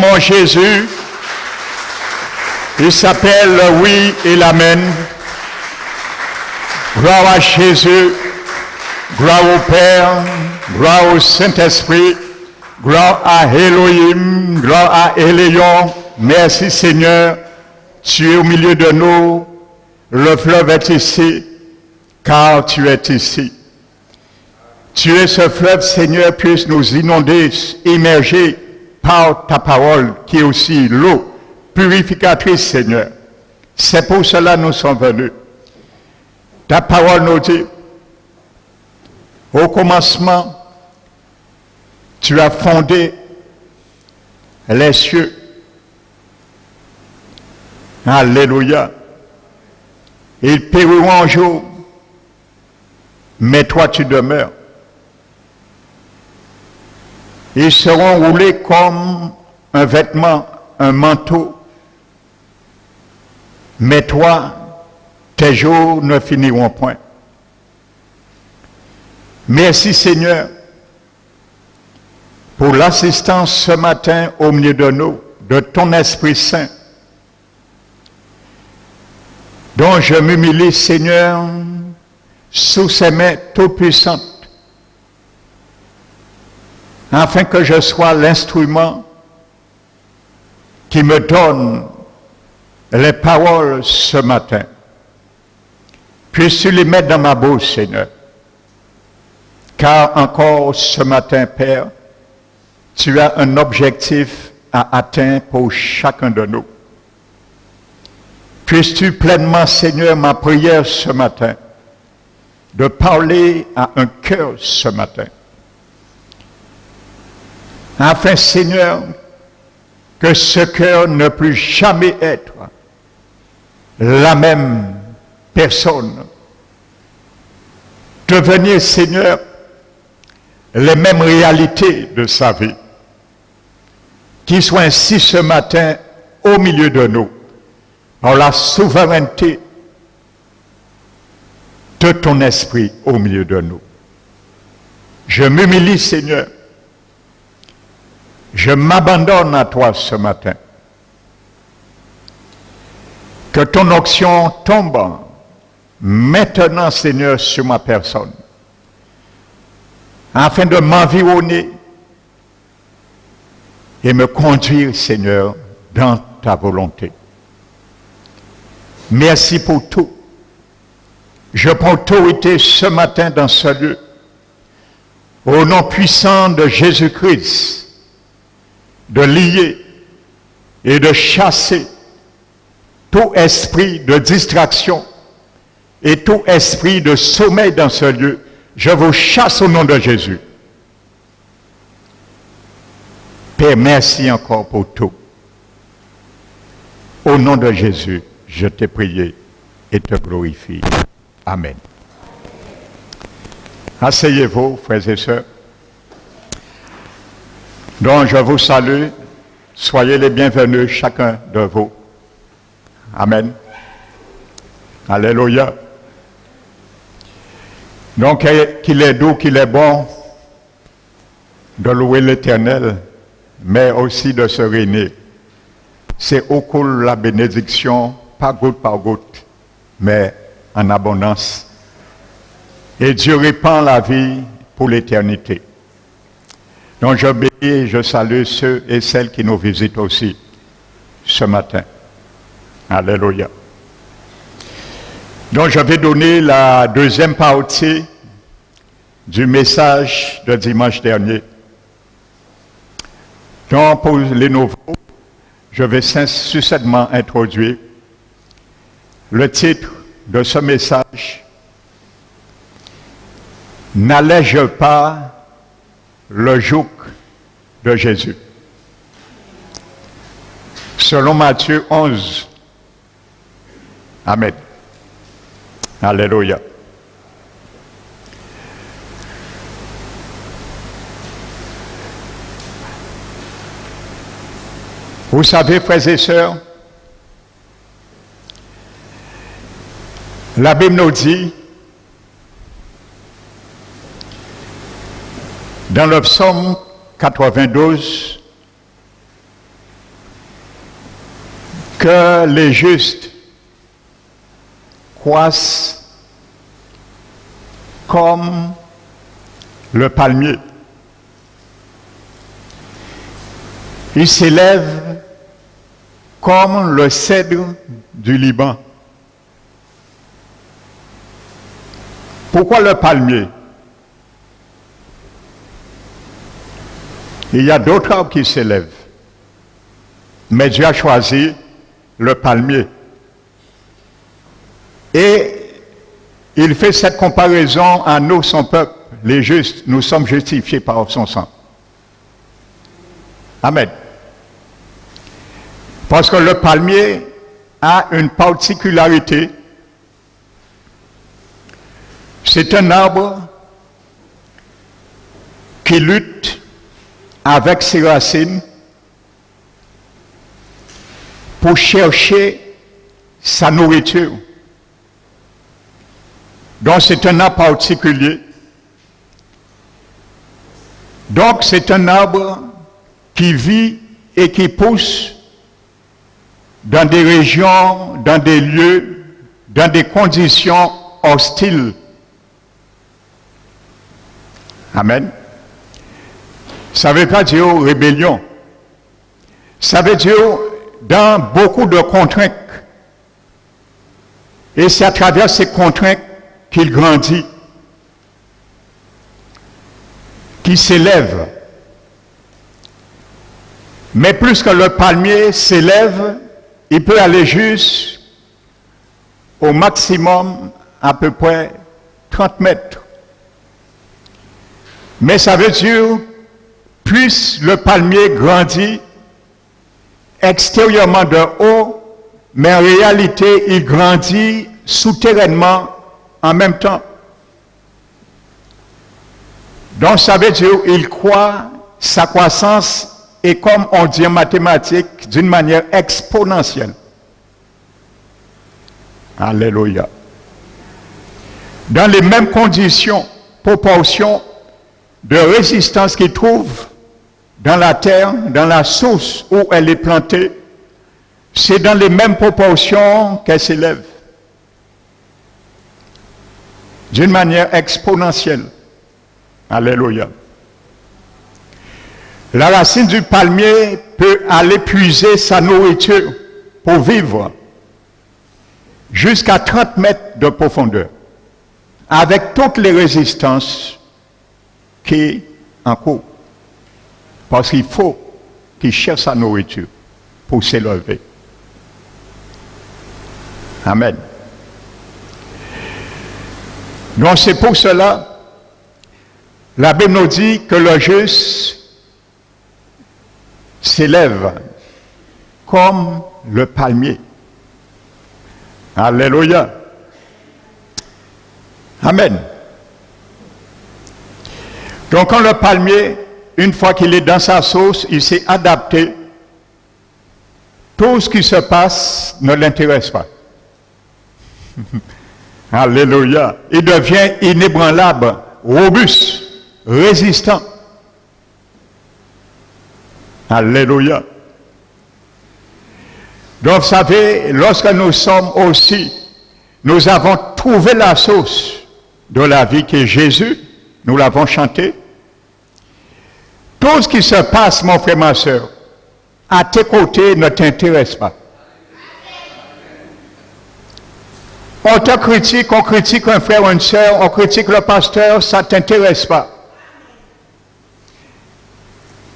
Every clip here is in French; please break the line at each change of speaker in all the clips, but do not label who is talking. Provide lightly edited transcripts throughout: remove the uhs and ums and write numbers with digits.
Mon Jésus, il s'appelle le oui et l'amen. Gloire à Jésus, gloire au Père, gloire au Saint-Esprit, gloire à Elohim, gloire à Éléon. Merci Seigneur, tu es au milieu de nous, le fleuve est ici, car tu es ici. Tu es ce fleuve, Seigneur, puisse nous inonder, immerger par ta parole, qui est aussi l'eau purificatrice, Seigneur. C'est pour cela que nous sommes venus. Ta parole nous dit, au commencement, tu as fondé les cieux. Alléluia. Ils périront un jour, mais toi tu demeures. Ils seront roulés comme un vêtement, un manteau. Mais toi, tes jours ne finiront point. Merci Seigneur pour l'assistance ce matin au milieu de nous, de ton Esprit Saint, dont je m'humilie Seigneur sous ses mains tout-puissantes, afin que je sois l'instrument qui me donne les paroles ce matin. Puisses-tu les mettre dans ma bouche, Seigneur. Car encore ce matin, Père, tu as un objectif à atteindre pour chacun de nous. Puisses-tu pleinement, Seigneur, ma prière ce matin, de parler à un cœur ce matin. Afin, Seigneur, que ce cœur ne puisse jamais être la même personne. Devenir, Seigneur, les mêmes réalités de sa vie. Qu'il soit ainsi ce matin au milieu de nous, par la souveraineté de ton esprit au milieu de nous. Je m'humilie, Seigneur. Je m'abandonne à toi ce matin. Que ton onction tombe maintenant, Seigneur, sur ma personne, afin de m'environner et me conduire, Seigneur, dans ta volonté. Merci pour tout. Je prends autorité ce matin dans ce lieu, au nom puissant de Jésus-Christ, de lier et de chasser tout esprit de distraction et tout esprit de sommeil dans ce lieu. Je vous chasse au nom de Jésus. Père, merci encore pour tout. Au nom de Jésus, je t'ai prié et te glorifie. Amen. Asseyez-vous, frères et sœurs. Donc, je vous salue. Soyez les bienvenus, chacun de vous. Amen. Alléluia. Donc, qu'il est doux, qu'il est bon de louer l'Éternel, mais aussi de se réunir. C'est au cours la bénédiction, pas goutte par goutte, mais en abondance. Et Dieu répand la vie pour l'éternité. Donc je bénis et je salue ceux et celles qui nous visitent aussi ce matin. Alléluia. Donc je vais donner la deuxième partie du message de dimanche dernier. Donc pour les nouveaux, je vais succinctement introduire le titre de ce message. N'allège pas le joug de Jésus. Selon Matthieu 11. Amen. Alléluia. Vous savez, frères et sœurs, la Bible nous dit, dans le psaume 92, que les justes croissent comme le palmier. Ils s'élèvent comme le cèdre du Liban. Pourquoi le palmier? Il y a d'autres arbres qui s'élèvent. Mais Dieu a choisi le palmier. Et il fait cette comparaison à nous, son peuple, les justes. Nous sommes justifiés par son sang. Amen. Parce que le palmier a une particularité. C'est un arbre qui lutte avec ses racines pour chercher sa nourriture. Donc c'est un arbre particulier. Donc c'est un arbre qui vit et qui pousse dans des régions, dans des lieux, dans des conditions hostiles. Amen. Ça ne veut pas dire rébellion. Ça veut dire dans beaucoup de contraintes. Et c'est à travers ces contraintes qu'il grandit, qu'il s'élève. Mais plus que le palmier s'élève, il peut aller juste au maximum à peu près 30 mètres. Mais ça veut dire, plus le palmier grandit extérieurement de haut, mais en réalité, il grandit souterrainement en même temps. Donc ça veut dire qu'il croît, sa croissance est comme on dit en mathématiques, d'une manière exponentielle. Alléluia. Dans les mêmes conditions, proportions de résistance qu'il trouve dans la terre, dans la source où elle est plantée, c'est dans les mêmes proportions qu'elle s'élève. D'une manière exponentielle. Alléluia. La racine du palmier peut aller puiser sa nourriture pour vivre jusqu'à 30 mètres de profondeur, avec toutes les résistances qui en cours. Parce qu'il faut qu'il cherche sa nourriture pour s'élever. Amen. Donc c'est pour cela, la Bible nous dit que le juste s'élève comme le palmier. Alléluia. Amen. Donc quand le palmier, une fois qu'il est dans sa source, il s'est adapté, tout ce qui se passe ne l'intéresse pas. Alléluia. Il devient inébranlable, robuste, résistant. Alléluia. Donc vous savez, lorsque nous sommes aussi, nous avons trouvé la source de la vie qui est Jésus, nous l'avons chanté. Tout ce qui se passe, mon frère, ma soeur, à tes côtés ne t'intéresse pas. On te critique, on critique un frère ou une soeur, on critique le pasteur, ça ne t'intéresse pas.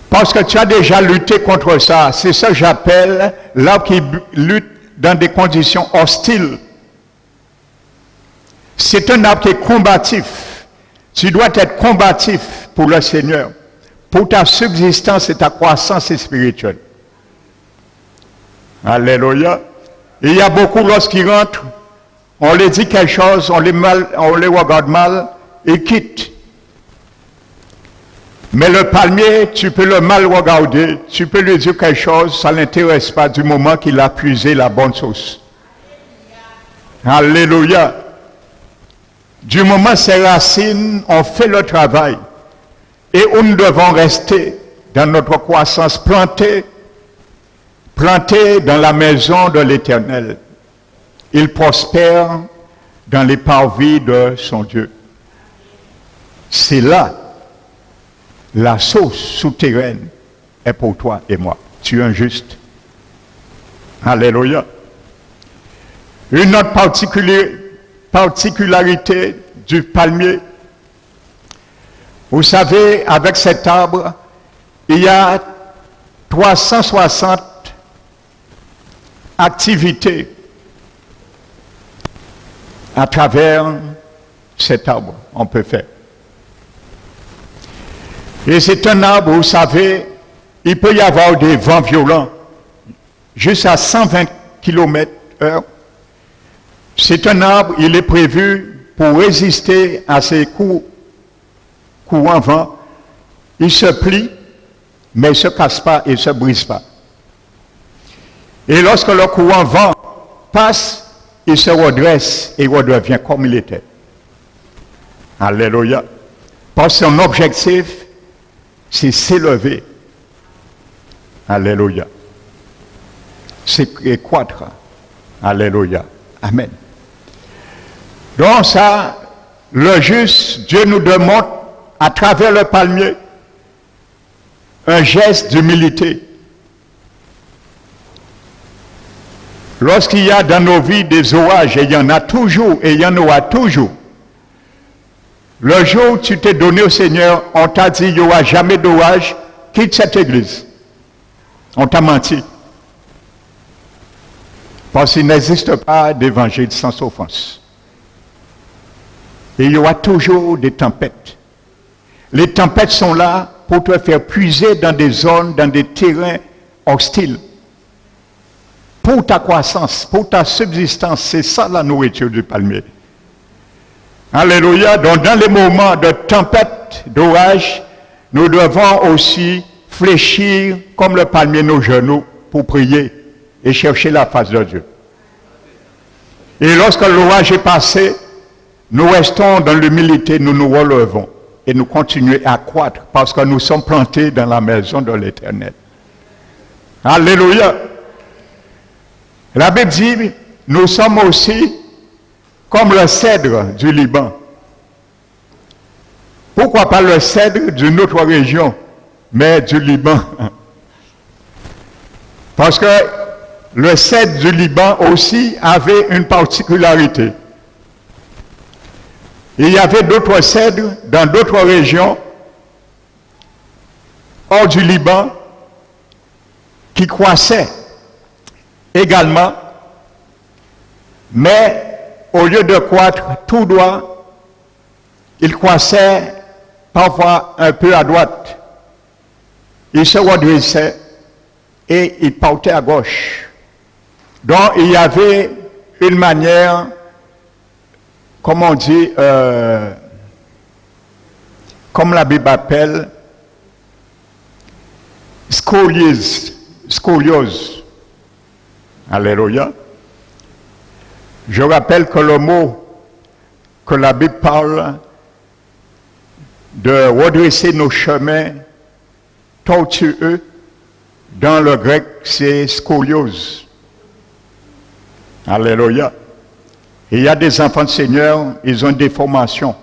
Parce que tu as déjà lutté contre ça. C'est ça que j'appelle l'arbre qui lutte dans des conditions hostiles. C'est un arbre qui est combatif. Tu dois être combatif pour le Seigneur, pour ta subsistance et ta croissance spirituelle. Alléluia. Et il y a beaucoup, lorsqu'ils rentrent, on les dit quelque chose, on les regarde mal, ils quittent. Mais le palmier, tu peux le mal regarder, tu peux lui dire quelque chose, ça ne l'intéresse pas du moment qu'il a puisé la bonne source. Alléluia. Du moment où ces racines ont fait le travail et où nous devons rester dans notre croissance, plantés planté dans la maison de l'Éternel, il prospère dans les parvis de son Dieu. C'est là, la source souterraine est pour toi et moi. Tu es un juste. Alléluia. Une autre particularité du palmier, vous savez, avec cet arbre, il y a 360 activités à travers cet arbre, on peut faire. Et c'est un arbre, vous savez, il peut y avoir des vents violents, jusqu'à 120 km/h. C'est un arbre, il est prévu pour résister à ces courants vent. Il se plie, mais il ne se casse pas et ne se brise pas. Et lorsque le courant vent passe, il se redresse et redevient comme il était. Alléluia. Parce que son objectif, c'est s'élever. Alléluia. C'est croître. Alléluia. Amen. Donc ça, le juste, Dieu nous demande à travers le palmier un geste d'humilité. Lorsqu'il y a dans nos vies des orages, et il y en a toujours, et il y en aura toujours, le jour où tu t'es donné au Seigneur, on t'a dit, il n'y aura jamais d'orage, quitte cette église. On t'a menti. Parce qu'il n'existe pas d'évangile sans offense. Et il y aura toujours des tempêtes. Les tempêtes sont là pour te faire puiser dans des zones, dans des terrains hostiles. Pour ta croissance, pour ta subsistance, c'est ça la nourriture du palmier. Alléluia. Donc dans les moments de tempête, d'orage, nous devons aussi fléchir comme le palmier nos genoux pour prier et chercher la face de Dieu. Et lorsque l'orage est passé, nous restons dans l'humilité, nous nous relevons et nous continuons à croître parce que nous sommes plantés dans la maison de l'Éternel. Alléluia. La Bible dit, nous sommes aussi comme le cèdre du Liban. Pourquoi pas le cèdre d'une autre région, mais du Liban? Parce que le cèdre du Liban aussi avait une particularité. Il y avait d'autres cèdres dans d'autres régions, hors du Liban, qui croissaient également, mais au lieu de croître tout droit, il croissait parfois un peu à droite. Il se redressait et il partait à gauche. Donc il y avait une manière, comme on dit, comme la Bible appelle, scoliose. Alléluia. Je rappelle que le mot que la Bible parle de redresser nos chemins tortueux, dans le grec, c'est scoliose. Alléluia. Il y a des enfants de Seigneur, ils ont une déformation.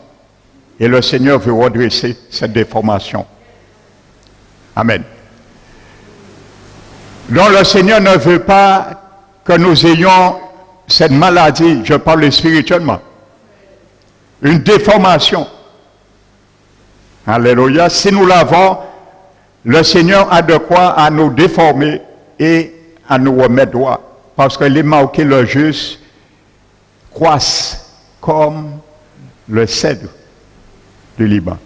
Et le Seigneur veut redresser cette déformation. Amen. Donc le Seigneur ne veut pas que nous ayons cette maladie, je parle spirituellement, une déformation. Alléluia. Si nous l'avons, le Seigneur a de quoi à nous déformer et à nous remettre droit. Parce que les marqués, le juste, croissent comme le cèdre du Liban.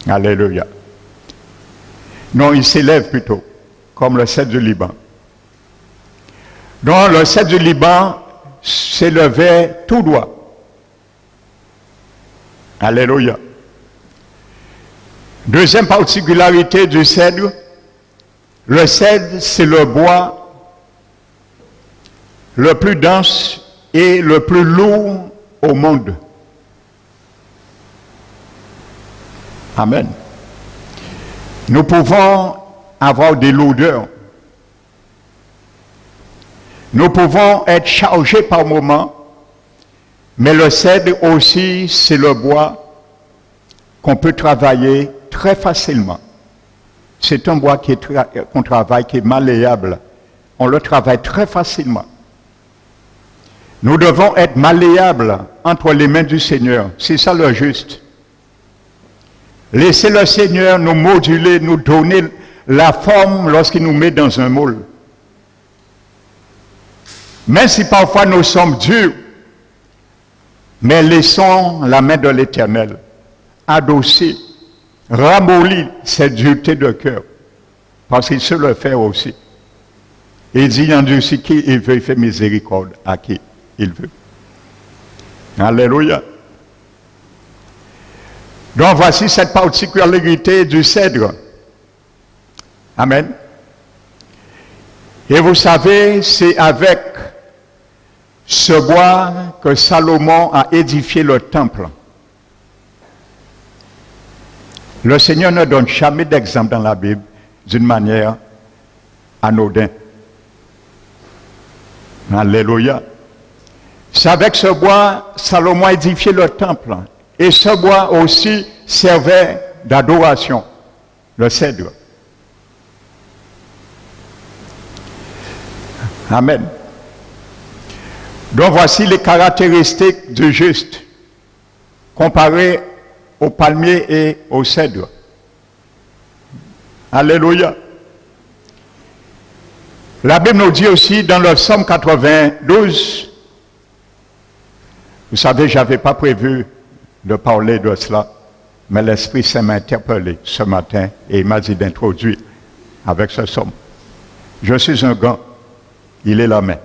Alléluia. Non, il s'élève plutôt, comme le cèdre du Liban. Donc le cèdre du Liban s'élevait tout droit. Alléluia. Deuxième particularité du cèdre, le cèdre, c'est le bois le plus dense et le plus lourd au monde. Amen. Nous pouvons avoir des lourdeurs, Nous pouvons être chargés par moments, mais le cèdre aussi, c'est le bois qu'on peut travailler très facilement. C'est un bois qu'on travaille, qui est malléable. On le travaille très facilement. Nous devons être malléables entre les mains du Seigneur. C'est ça le juste. Laissez le Seigneur nous moduler, nous donner la forme lorsqu'il nous met dans un moule. Même si parfois nous sommes durs, mais laissons la main de l'Éternel adosser, ramollir cette dureté de cœur, parce qu'il sait le faire aussi. Il dit, il endurcit qui il veut, il fait miséricorde à qui il veut. Alléluia. Donc voici cette particularité du cèdre. Amen. Et vous savez, c'est avec ce bois que Salomon a édifié le temple. Le Seigneur ne donne jamais d'exemple dans la Bible d'une manière anodine. Alléluia. C'est avec ce bois, Salomon a édifié le temple. Et ce bois aussi servait d'adoration, le cèdre. Amen. Donc voici les caractéristiques du juste, comparées au palmier et au cèdre. Alléluia. La Bible nous dit aussi dans le Psaume 92, vous savez, je n'avais pas prévu de parler de cela, mais l'Esprit Saint m'a interpellé ce matin et il m'a dit d'introduire avec ce psaume. Je suis un gant, il est la main.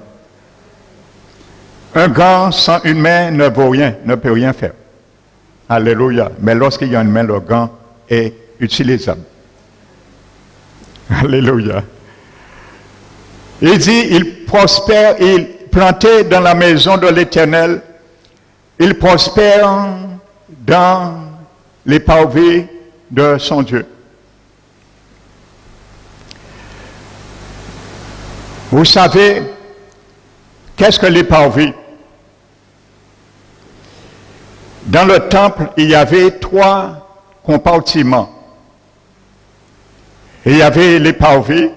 Un gant sans une main ne vaut rien, ne peut rien faire. Alléluia. Mais lorsqu'il y a une main, le gant est utilisable. Alléluia. Il dit, il prospère, il planté dans la maison de l'Éternel, il prospère dans les parvis de son Dieu. Vous savez, qu'est-ce que les parvis? Dans le temple, il y avait 3 compartiments. Il y avait les parvis,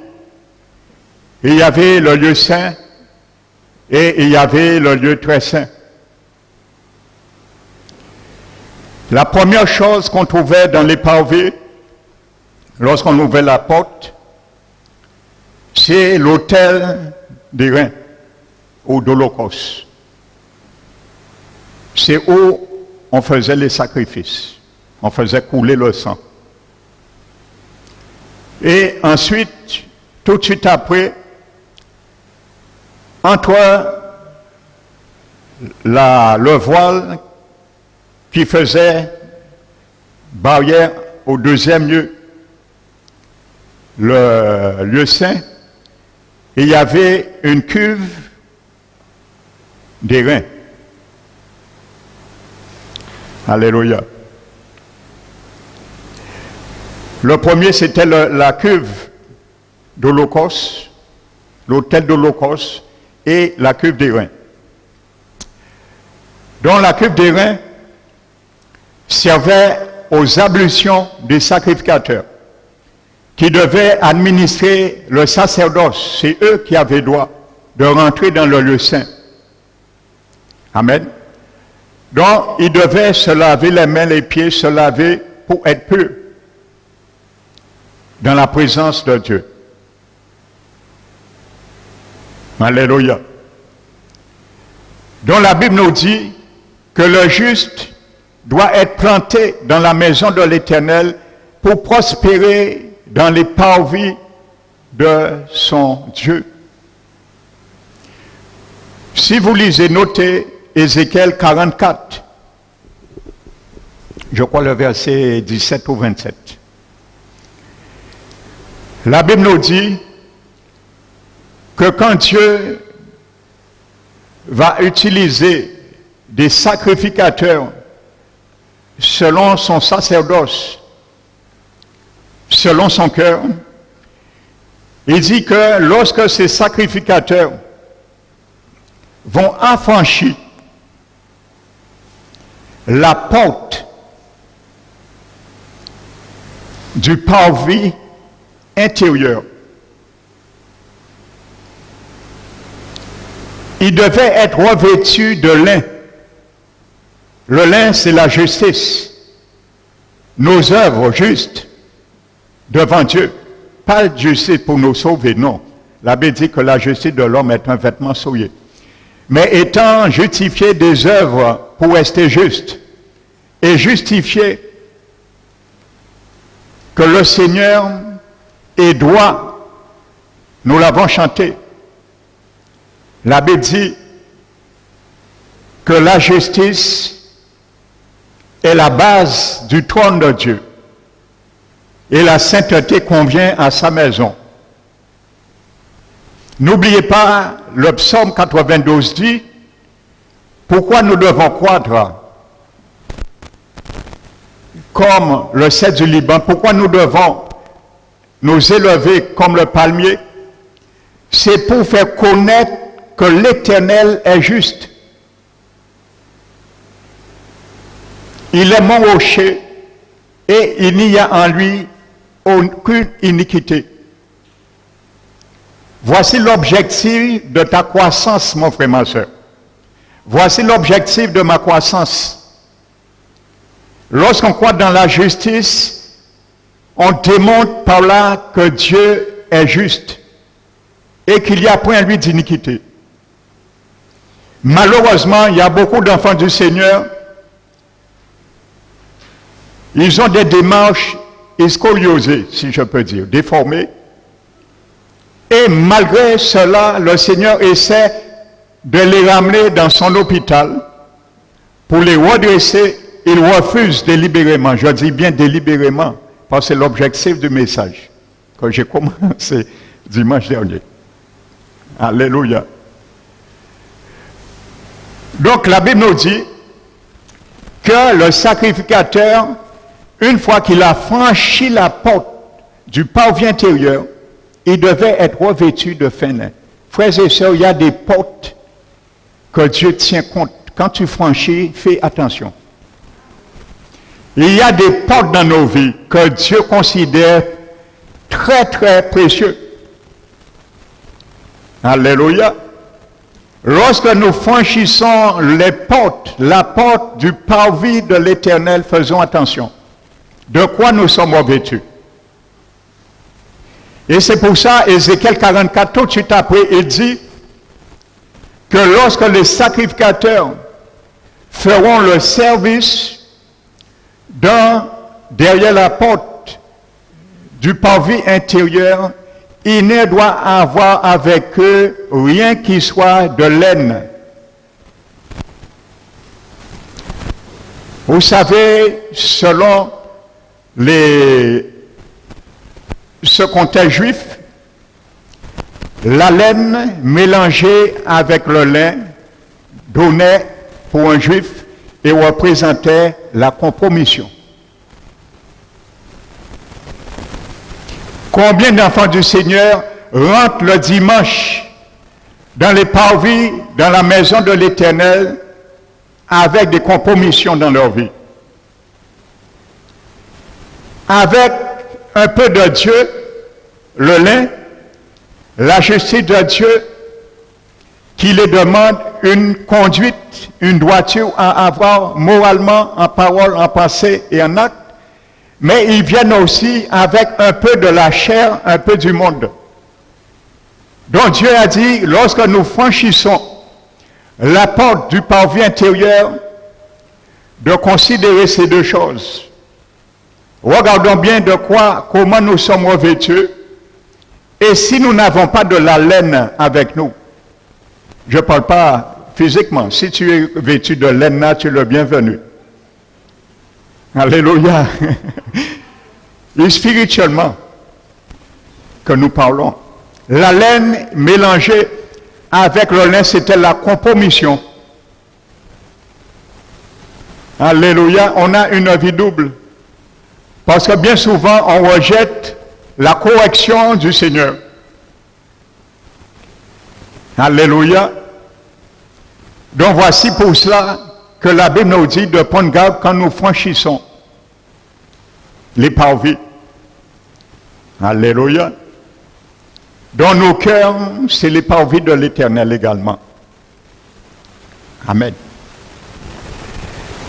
il y avait le lieu saint et il y avait le lieu très saint. La première chose qu'on trouvait dans les parvis, lorsqu'on ouvrait la porte, c'est l'autel des reins ou d'Holocauste. C'est où on faisait les sacrifices, on faisait couler le sang. Et ensuite, tout de suite après, entre le voile qui faisait barrière au deuxième lieu, le lieu saint, il y avait une cuve des reins. Alléluia. Le premier, c'était la cuve d'Holocauste, l'autel d'Holocauste et la cuve des reins. Donc la cuve des reins servait aux ablutions des sacrificateurs qui devaient administrer le sacerdoce. C'est eux qui avaient droit de rentrer dans le lieu saint. Amen. Donc, ils devaient se laver les mains, les pieds, se laver pour être purs dans la présence de Dieu. Alléluia. Donc, la Bible nous dit que le juste doit être planté dans la maison de l'Éternel pour prospérer dans les parvis de son Dieu. Si vous lisez, notez Ézéchiel 44, je crois le verset 17 ou 27. La Bible nous dit que quand Dieu va utiliser des sacrificateurs selon son sacerdoce, selon son cœur, il dit que lorsque ces sacrificateurs vont affranchir la porte du parvis intérieur. Il devait être revêtu de lin. Le lin, c'est la justice. Nos œuvres justes devant Dieu. Pas de justice pour nous sauver, non. La Bible dit que la justice de l'homme est un vêtement souillé. Mais étant justifié des œuvres pour rester juste, et justifié que le Seigneur est droit, nous l'avons chanté. La Bible dit que la justice est la base du trône de Dieu et la sainteté convient à sa maison. N'oubliez pas, le psaume 92 dit, pourquoi nous devons croître comme le cèdre du Liban, pourquoi nous devons nous élever comme le palmier? C'est pour faire connaître que l'Éternel est juste. Il est mon rocher et il n'y a en lui aucune iniquité. Voici l'objectif de ta croissance, mon frère, ma soeur. Voici l'objectif de ma croissance. Lorsqu'on croit dans la justice, on démontre par là que Dieu est juste et qu'il n'y a point en lui d'iniquité. Malheureusement, il y a beaucoup d'enfants du Seigneur. Ils ont des démarches scoliosées, si je peux dire, déformées. Et malgré cela, le Seigneur essaie de les ramener dans son hôpital pour les redresser. Il refuse délibérément, je dis bien délibérément, parce que c'est l'objectif du message que j'ai commencé dimanche dernier. Alléluia. Donc la Bible nous dit que le sacrificateur, une fois qu'il a franchi la porte du parvis intérieur, il devait être revêtu de fin lin. Frères et sœurs, il y a des portes que Dieu tient compte. Quand tu franchis, fais attention. Il y a des portes dans nos vies que Dieu considère très, très précieux. Alléluia. Lorsque nous franchissons les portes, la porte du parvis de l'Éternel, faisons attention. De quoi nous sommes revêtus? Et c'est pour ça, Ézéchiel 44, tout de suite après, il dit que lorsque les sacrificateurs feront le service derrière la porte du parvis intérieur, il ne doit avoir avec eux rien qui soit de laine. Vous savez, selon ce qu'était juif, la laine mélangée avec le lin donnait pour un juif et représentait la compromission. Combien d'enfants du Seigneur rentrent le dimanche dans les parvis, dans la maison de l'Éternel, avec des compromissions dans leur vie? Avec un peu de Dieu, le lin, la justice de Dieu, qui les demande une conduite, une droiture à avoir moralement, en parole, en pensée et en acte, mais ils viennent aussi avec un peu de la chair, un peu du monde. Donc Dieu a dit, lorsque nous franchissons la porte du parvis intérieur, de considérer ces deux choses. Regardons bien comment nous sommes revêtus, et si nous n'avons pas de la laine avec nous, je ne parle pas physiquement, si tu es vêtu de laine, tu es le bienvenu. Alléluia. Et spirituellement, que nous parlons, la laine mélangée avec le lin, c'était la compromission. Alléluia. On a une vie double. Parce que bien souvent, on rejette la correction du Seigneur. Alléluia. Donc voici pour cela que la Bible nous dit de prendre garde quand nous franchissons les parvis. Alléluia. Dans nos cœurs, c'est les parvis de l'Éternel également. Amen.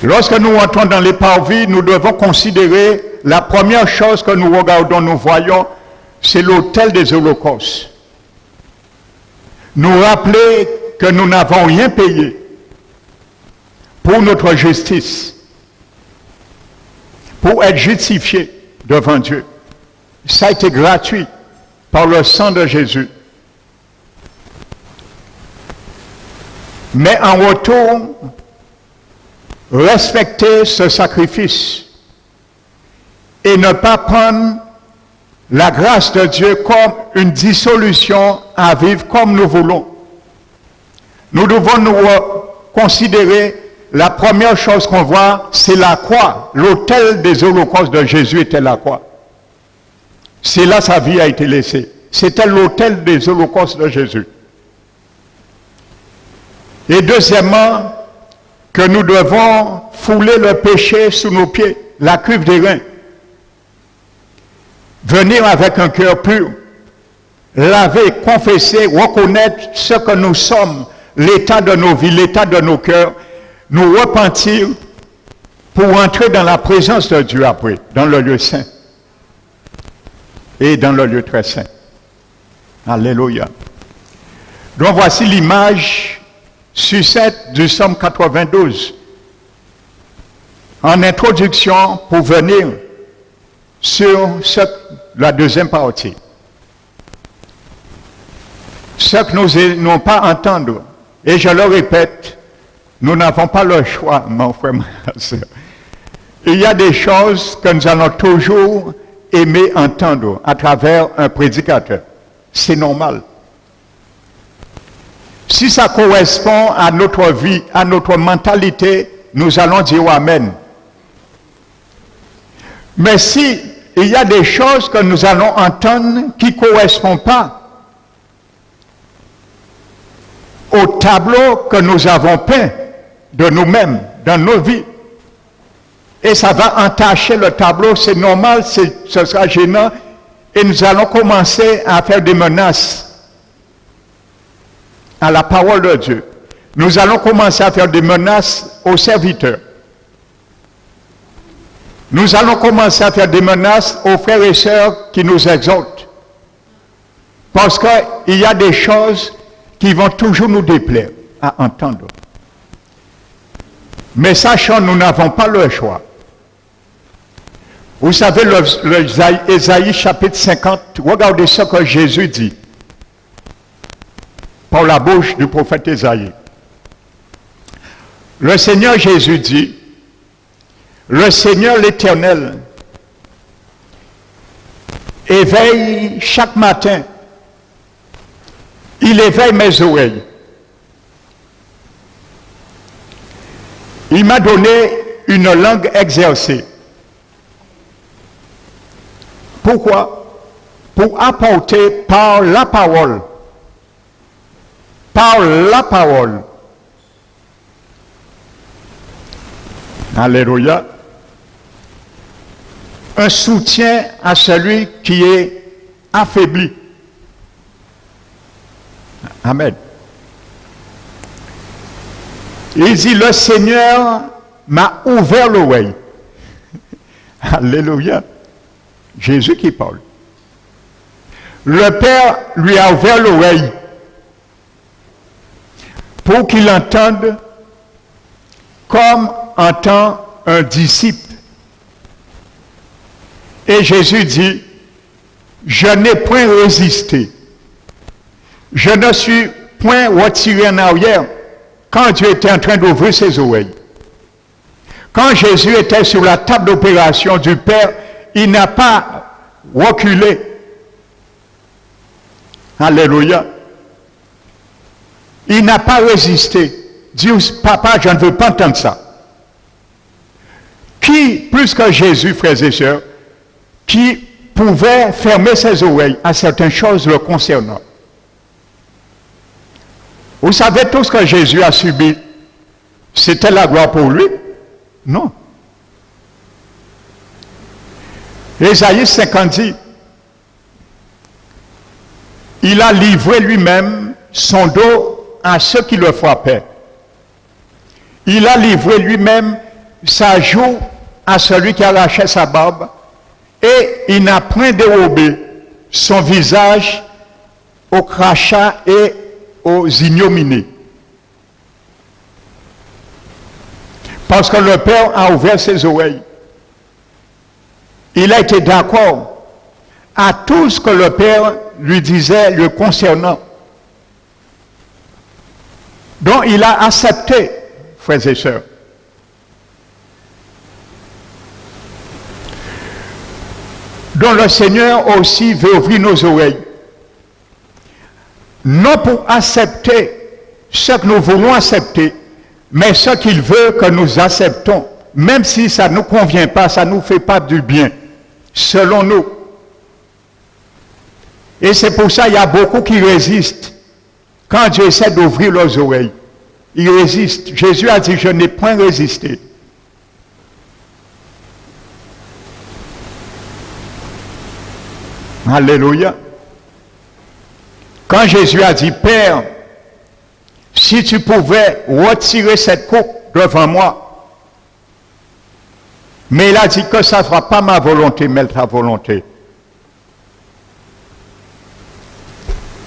Lorsque nous entrons dans les parvis, nous devons considérer la première chose que nous regardons, nous voyons, c'est l'autel des holocaustes. Nous rappeler que nous n'avons rien payé pour notre justice, pour être justifiés devant Dieu. Ça a été gratuit par le sang de Jésus. Mais en retour, respecter ce sacrifice et ne pas prendre la grâce de Dieu comme une dissolution à vivre comme nous voulons. Nous devons nous considérer la première chose qu'on voit, c'est la croix. L'autel des holocaustes de Jésus était la croix. C'est là sa vie a été laissée. C'était l'autel des holocaustes de Jésus. Et deuxièmement, que nous devons fouler le péché sous nos pieds, la cuve des reins. Venir avec un cœur pur, laver, confesser, reconnaître ce que nous sommes, l'état de nos vies, l'état de nos cœurs, nous repentir pour entrer dans la présence de Dieu après, dans le lieu saint et dans le lieu très saint. Alléluia. Donc voici l'image succincte du psaume 92. En introduction, pour venir sur la deuxième partie. Ce que nous n'avons pas à entendre, et je le répète, nous n'avons pas le choix, mon frère, ma soeur. Il y a des choses que nous allons toujours aimer entendre à travers un prédicateur. C'est normal. Si ça correspond à notre vie, à notre mentalité, nous allons dire Amen. Mais si il y a des choses que nous allons entendre qui ne correspondent pas au tableau que nous avons peint de nous-mêmes, dans nos vies, et ça va entacher le tableau, c'est normal, ce sera gênant, et nous allons commencer à faire des menaces à la parole de Dieu. Nous allons commencer à faire des menaces aux serviteurs. Nous allons commencer à faire des menaces aux frères et sœurs qui nous exhortent. Parce qu'il y a des choses qui vont toujours nous déplaire à entendre. Mais sachant, nous n'avons pas le choix. Vous savez, Ésaïe chapitre 50, regardez ce que Jésus dit par la bouche du prophète Ésaïe. Le Seigneur Jésus dit, le Seigneur l'Éternel éveille chaque matin, il éveille mes oreilles. Il m'a donné une langue exercée. Pourquoi? Pour apporter par la parole, alléluia, un soutien à celui qui est affaibli. Amen. Il dit, le Seigneur m'a ouvert l'oreille. Alléluia. Jésus qui parle. Le Père lui a ouvert l'oreille pour qu'il entende comme entend un disciple. Et Jésus dit, je n'ai point résisté. Je ne suis point retiré en arrière quand Dieu était en train d'ouvrir ses oreilles. Quand Jésus était sur la table d'opération du Père, il n'a pas reculé. Alléluia. Il n'a pas résisté. Dit, papa, je ne veux pas entendre ça. Qui, plus que Jésus, frères et sœurs, qui pouvait fermer ses oreilles à certaines choses le concernant? Vous savez tout ce que Jésus a subi C'était la gloire pour lui? Non. Ésaïe 50 dit, il a livré lui-même son dos à ceux qui le frappaient. Il a livré lui-même sa joue à celui qui arrachait sa barbe, et il n'a point dérobé son visage au crachat et aux ignominies. Parce que le Père a ouvert ses oreilles. Il a été d'accord à tout ce que le Père lui disait le concernant. Donc il a accepté, frères et sœurs. Donc le Seigneur aussi veut ouvrir nos oreilles. Non pour accepter ce que nous voulons accepter, mais ce qu'il veut que nous acceptons, même si ça ne nous convient pas, ça ne nous fait pas du bien, selon nous. Et c'est pour ça qu'il y a beaucoup qui résistent quand Dieu essaie d'ouvrir leurs oreilles. Ils résistent. Jésus a dit, je n'ai point résisté. Alléluia. Quand Jésus a dit, Père, si tu pouvais retirer cette coupe devant moi, mais il a dit que ça ne sera pas ma volonté, mais ta volonté.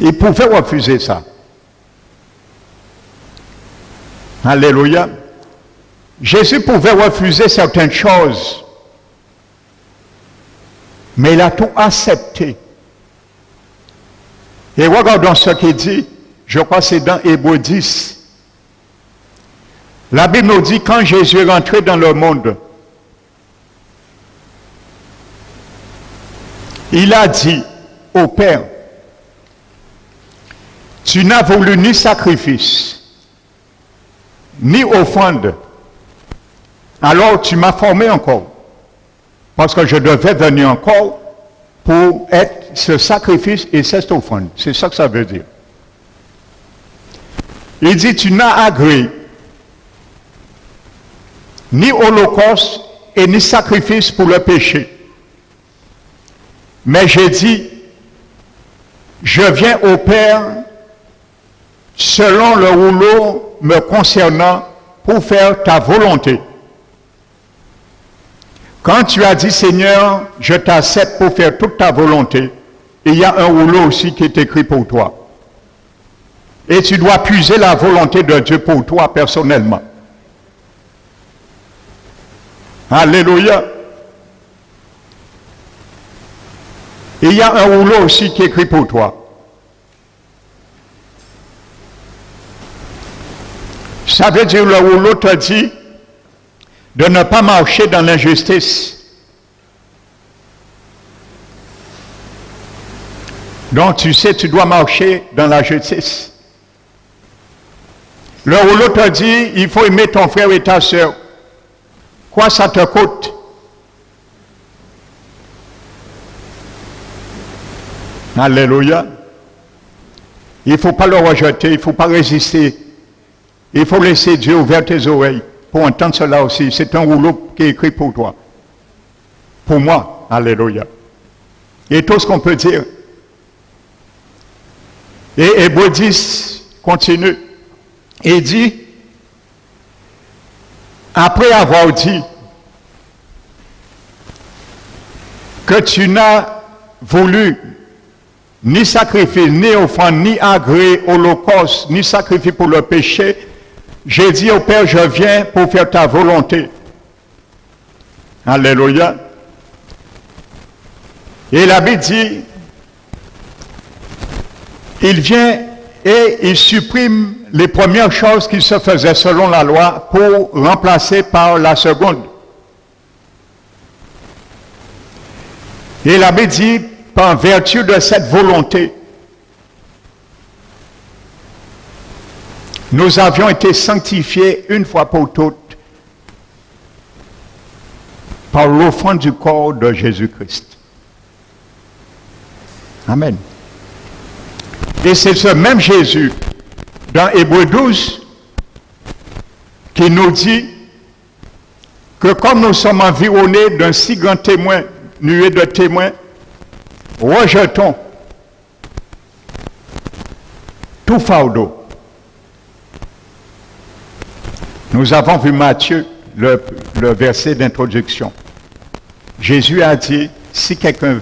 Il pouvait refuser ça. Alléluia. Jésus pouvait refuser certaines choses, mais il a tout accepté. Et regardons ce qu'il dit, je crois que c'est dans Hébreux 10. La Bible nous dit, quand Jésus est rentré dans le monde, il a dit au Père, tu n'as voulu ni sacrifice, ni offrande, alors tu m'as formé encore, parce que je devais venir encore pour être ce sacrifice et cette offrande. C'est ça que ça veut dire. Il dit, tu n'as agréé ni holocauste et ni sacrifice pour le péché. Mais j'ai dit, je viens au Père selon le rouleau me concernant pour faire ta volonté. Quand tu as dit, Seigneur, je t'accepte pour faire toute ta volonté, il y a un rouleau aussi qui est écrit pour toi. Et tu dois puiser la volonté de Dieu pour toi personnellement. Alléluia. Il y a un rouleau aussi qui est écrit pour toi. Ça veut dire le rouleau te dit de ne pas marcher dans l'injustice. Donc tu sais, tu dois marcher dans la justice. Le rouleau te dit, il faut aimer ton frère et ta soeur. Quoi ça te coûte? Alléluia. Il ne faut pas le rejeter, il ne faut pas résister. Il faut laisser Dieu ouvrir tes oreilles pour entendre cela aussi. C'est un rouleau qui est écrit pour toi. Pour moi. Alléluia. Et tout ce qu'on peut dire. Et Hébreux 10 continue. Et dit, après avoir dit que tu n'as voulu ni sacrifice, ni offrande, ni agré, holocauste, ni sacrifice pour le péché, j'ai dit au Père, je viens pour faire ta volonté. Alléluia. Et la Bible dit, il vient et il supprime les premières choses qui se faisaient selon la loi pour remplacer par la seconde. Et la Bible dit, par vertu de cette volonté, nous avions été sanctifiés une fois pour toutes par l'offrande du corps de Jésus-Christ. Amen. Et c'est ce même Jésus, dans Hébreux 12, qui qui nous dit que comme nous sommes environnés d'un si grand témoin, nuée de témoins, rejetons tout fardeau. Nous avons vu Matthieu, le verset d'introduction. Jésus a dit, si quelqu'un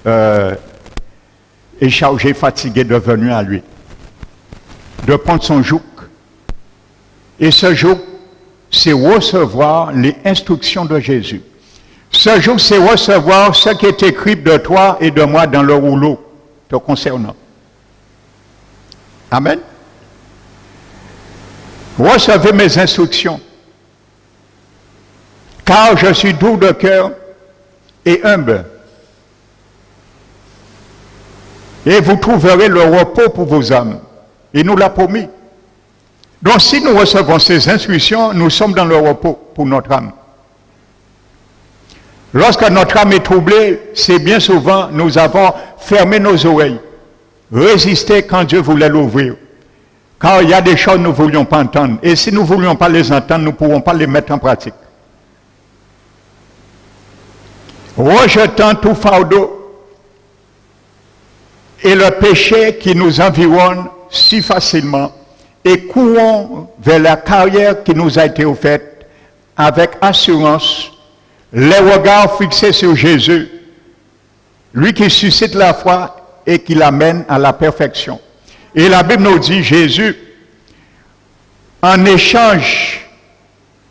est chargé, fatigué, de venir à lui, de prendre son joug. Et ce joug, c'est recevoir les instructions de Jésus. Ce joug, c'est recevoir ce qui est écrit de toi et de moi dans le rouleau te concernant. Amen. Recevez mes instructions, car je suis doux de cœur et humble. Et vous trouverez le repos pour vos âmes. Il nous l'a promis. Donc si nous recevons ces instructions, nous sommes dans le repos pour notre âme. Lorsque notre âme est troublée, c'est bien souvent nous avons fermé nos oreilles, résisté quand Dieu voulait l'ouvrir. Car il y a des choses que nous ne voulions pas entendre. Et si nous ne voulions pas les entendre, nous ne pourrons pas les mettre en pratique. Rejetant tout fardeau et le péché qui nous environne si facilement, et courons vers la carrière qui nous a été offerte avec assurance, les regards fixés sur Jésus, lui qui suscite la foi et qui l'amène à la perfection. Et la Bible nous dit, Jésus, en échange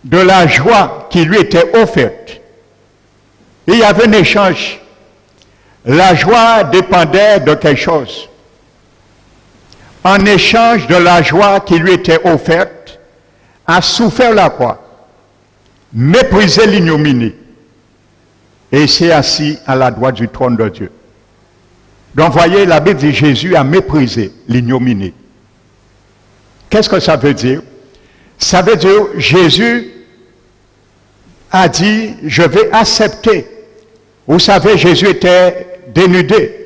de la joie qui lui était offerte, il y avait un échange. La joie dépendait de quelque chose. En échange de la joie qui lui était offerte, a souffert la croix, méprisé l'ignominie, et s'est assis à la droite du trône de Dieu. Donc, voyez, la Bible dit Jésus a méprisé l'ignominie. Qu'est-ce que ça veut dire? Ça veut dire Jésus a dit, je vais accepter. Vous savez, Jésus était dénudé.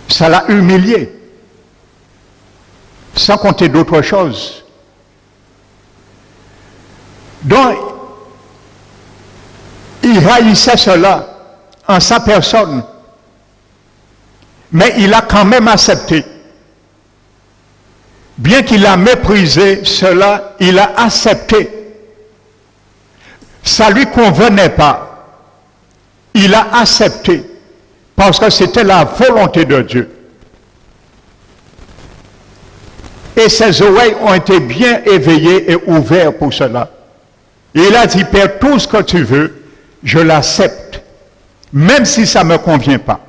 Ça l'a humilié. Sans compter d'autres choses. Donc, il haïssait cela en sa personne. Mais il a quand même accepté. Bien qu'il a méprisé cela, il a accepté. Ça ne lui convenait pas. Il a accepté. Parce que c'était la volonté de Dieu. Et ses oreilles ont été bien éveillées et ouvertes pour cela. Et il a dit, Père, tout ce que tu veux, je l'accepte. Même si ça ne me convient pas.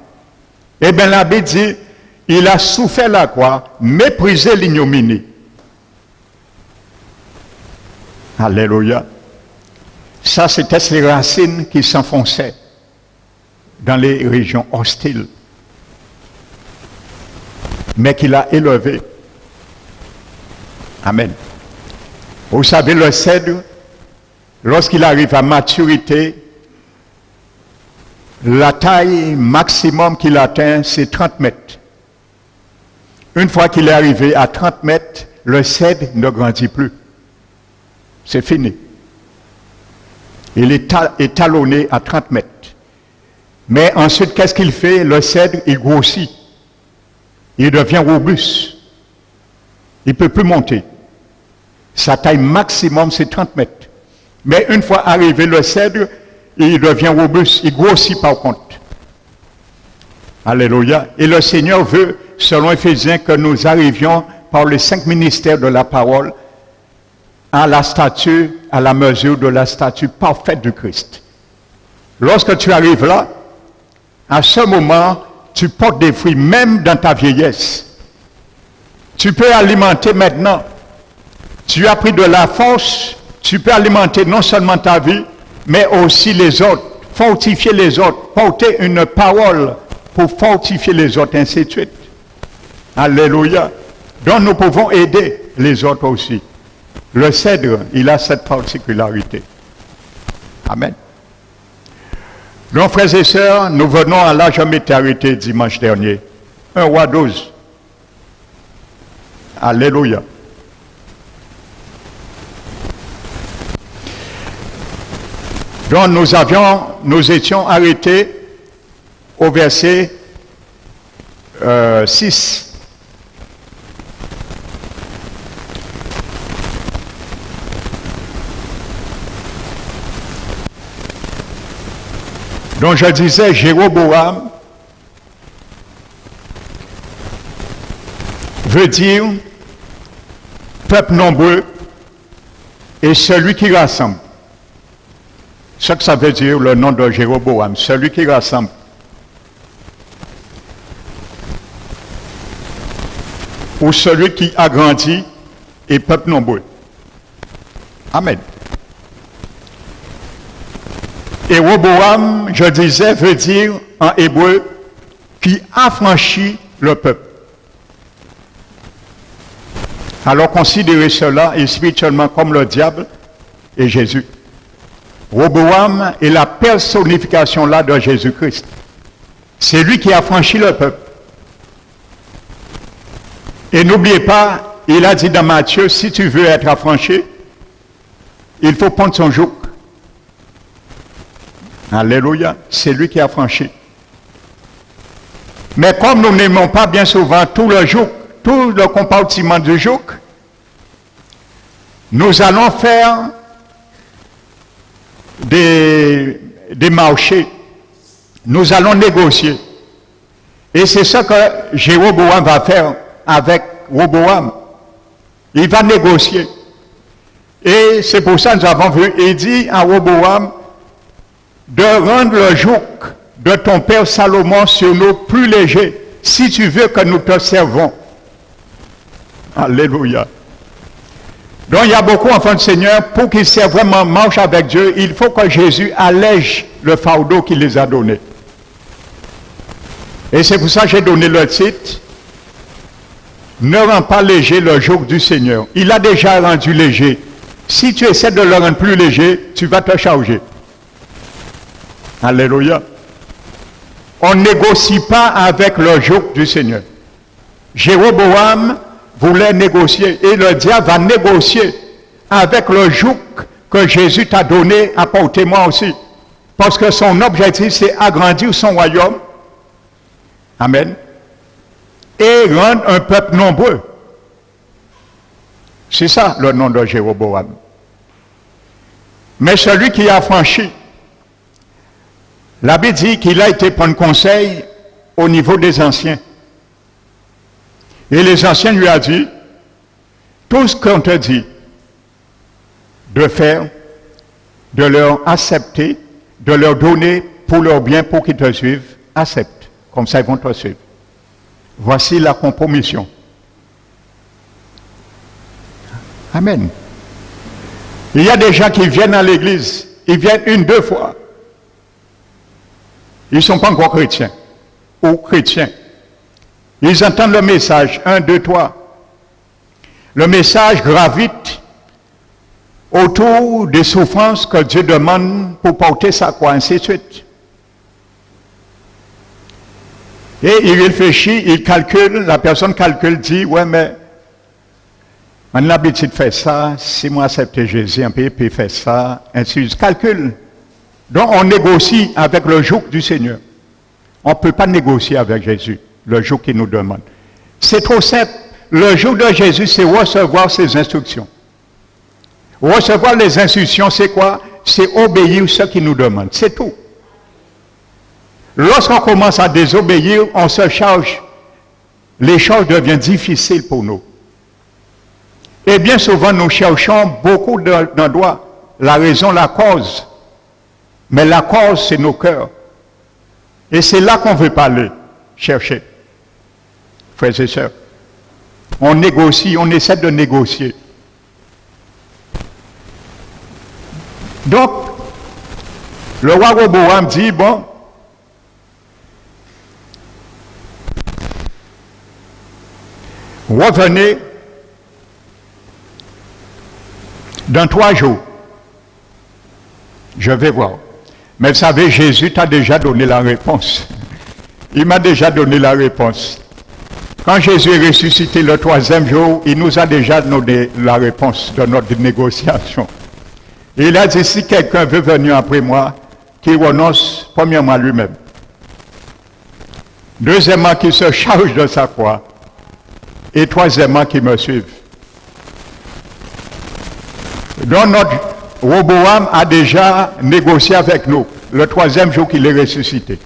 Eh bien, la Bible dit, il a souffert la croix, méprisé l'ignominie. Alléluia. Ça, c'était ces racines qui s'enfonçaient dans les régions hostiles, mais qu'il a élevé. Amen. Vous savez, le cèdre, lorsqu'il arrive à maturité, la taille maximum qu'il atteint, c'est 30 mètres. Une fois qu'il est arrivé à 30 mètres, le cèdre ne grandit plus. C'est fini. Il est étalonné à 30 mètres. Mais ensuite, qu'est-ce qu'il fait? Le cèdre, il grossit. Il devient robuste. Il ne peut plus monter. Sa taille maximum, c'est 30 mètres. Mais une fois arrivé le cèdre, il devient robuste. Il grossit par contre. Alléluia. Et le Seigneur veut, selon Éphésiens, que nous arrivions par les 5 ministères de la parole à la stature, à la mesure de la stature parfaite du Christ. Lorsque tu arrives là, à ce moment, tu portes des fruits, même dans ta vieillesse. Tu peux alimenter maintenant. Tu as pris de la force, tu peux alimenter non seulement ta vie, mais aussi les autres, fortifier les autres, porter une parole pour fortifier les autres, ainsi de suite. Alléluia. Donc nous pouvons aider les autres aussi. Le cèdre, il a cette particularité. Amen. Donc, frères et sœurs, nous venons à l'âge de maturité dimanche dernier. 1 Roi 12. Alléluia. dont nous étions arrêtés au verset 6. Donc je disais, Jéroboam veut dire peuple nombreux et celui qui rassemble. Ce que ça veut dire le nom de Jéroboam, celui qui rassemble. Ou celui qui agrandit et peuple nombreux. Amen. Et Roboam, je disais, veut dire en hébreu qui affranchit le peuple. Alors considérez cela spirituellement comme le diable et Jésus. Roboam est la personnification là de Jésus-Christ. C'est lui qui a franchi le peuple. Et n'oubliez pas, il a dit dans Matthieu, si tu veux être affranchi, il faut prendre son joug. Alléluia, c'est lui qui a franchi. Mais comme nous n'aimons pas bien souvent tout le compartiment du joug, nous allons faire des marchés. Nous allons négocier. Et c'est ce que Jéroboam va faire avec Roboam. Il va négocier. Et c'est pour ça que nous avons vu, il dit à Roboam, de rendre le joug de ton père Salomon sur nous plus léger, si tu veux que nous te servons. Alléluia. Donc il y a beaucoup d'enfants du Seigneur, pour qu'ils servent vraiment, marchent avec Dieu, il faut que Jésus allège le fardeau qu'il les a donné. Et c'est pour ça que j'ai donné le titre, ne rends pas léger le joug du Seigneur. Il a déjà rendu léger. Si tu essaies de le rendre plus léger, tu vas te charger. Alléluia. On ne négocie pas avec le joug du Seigneur. Jéroboam voulait négocier et le diable va négocier avec le joug que Jésus t'a donné à porter moi aussi. Parce que son objectif, c'est agrandir son royaume. Amen. Et rendre un peuple nombreux. C'est ça le nom de Jéroboam. Mais celui qui a franchi, la Bible dit qu'il a été prendre conseil au niveau des anciens. Et les anciens lui ont dit, tout ce qu'on te dit de faire, de leur accepter, de leur donner pour leur bien, pour qu'ils te suivent, accepte. Comme ça, ils vont te suivre. Voici la compromission. Amen. Il y a des gens qui viennent à l'église, ils viennent 1-2 fois. Ils ne sont pas encore chrétiens ou chrétiens. Ils entendent le message, 1, 2, 3. Le message gravite autour des souffrances que Dieu demande pour porter sa croix, ainsi de suite. Et il réfléchit, il calcule, la personne calcule, dit, ouais, mais on a l'habitude de faire ça, si moi accepte Jésus, un peu, puis faire ça, ainsi de suite. Calcule. Donc on négocie avec le joug du Seigneur. On ne peut pas négocier avec Jésus, le joug qu'il nous demande. C'est trop simple. Le joug de Jésus, c'est recevoir ses instructions. Recevoir les instructions, c'est quoi? C'est obéir ce qu'il nous demande. C'est tout. Lorsqu'on commence à désobéir, on se charge. Les choses deviennent difficiles pour nous. Et bien souvent, nous cherchons beaucoup d'endroits. La raison, la cause. Mais la cause, c'est nos cœurs. Et c'est là qu'on veut parler, chercher. Frères et sœurs, on négocie, on essaie de négocier. Donc, le roi Roboam dit, bon, revenez dans 3 jours. Je vais voir. Mais vous savez, Jésus t'a déjà donné la réponse. Il m'a déjà donné la réponse. Quand Jésus est ressuscité le 3e jour, il nous a déjà donné la réponse de notre négociation. Et il a dit, si quelqu'un veut venir après moi, qu'il renonce premièrement à lui-même. Deuxièmement, qu'il se charge de sa croix. Et troisièmement, qu'il me suive. Donc notre Roboam a déjà négocié avec nous le troisième jour qu'il est ressuscité.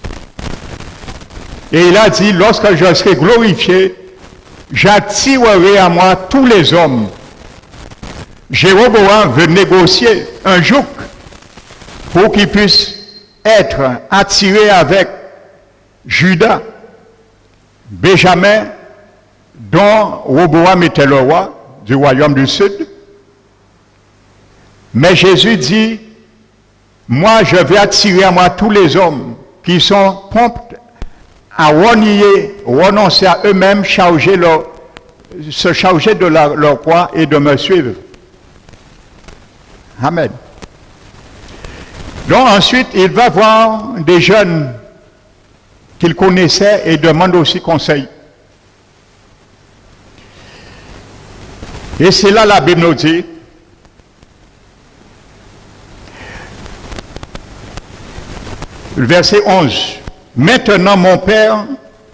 Et il a dit, lorsque je serai glorifié, j'attirerai à moi tous les hommes. Jéroboam veut négocier un joug pour qu'il puisse être attiré avec Judas, Benjamin, dont Roboam était le roi du royaume du Sud. Mais Jésus dit, moi je vais attirer à moi tous les hommes qui sont prompts à renoncer à eux-mêmes, se charger de leur croix et de me suivre. Amen. Donc ensuite, il va voir des jeunes qu'il connaissait et demande aussi conseil. Et c'est là la Bible nous dit, verset 11, maintenant mon Père,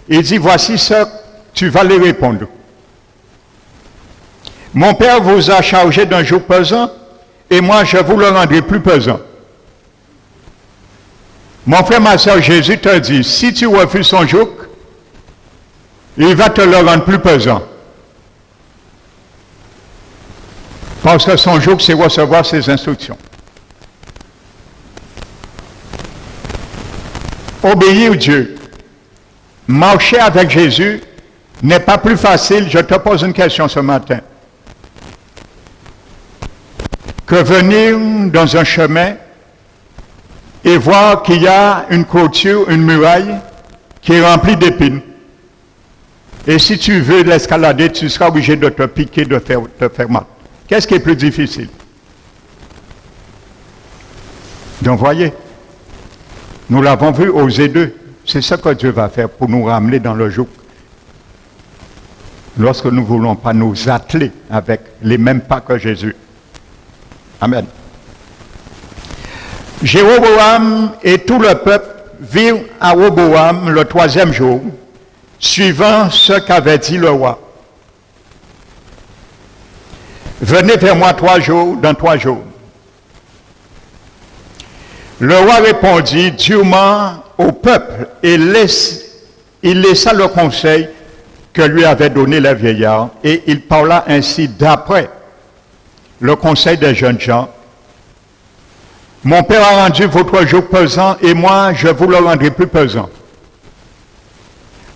il dit, voici ce que tu vas lui répondre. Mon Père vous a chargé d'un joug pesant, et moi je vous le rendrai plus pesant. Mon frère, ma soeur, Jésus te dit, si tu refuses son joug, il va te le rendre plus pesant. Parce que son joug, c'est recevoir ses instructions. Obéir Dieu, marcher avec Jésus n'est pas plus facile, je te pose une question ce matin, que venir dans un chemin et voir qu'il y a une clôture, une muraille qui est remplie d'épines. Et si tu veux l'escalader, tu seras obligé de te piquer, de te faire mal. Qu'est-ce qui est plus difficile? Donc voyez, nous l'avons vu aux deux. C'est ce que Dieu va faire pour nous ramener dans le joug. Lorsque nous ne voulons pas nous atteler avec les mêmes pas que Jésus. Amen. Jéroboam et tout le peuple virent à Roboam le troisième jour, suivant ce qu'avait dit le roi. Venez vers moi 3 jours, dans 3 jours. Le roi répondit durement au peuple et il laissa le conseil que lui avait donné les vieillards et il parla ainsi d'après le conseil des jeunes gens. Mon père a rendu votre joug pesant et moi je vous le rendrai plus pesant.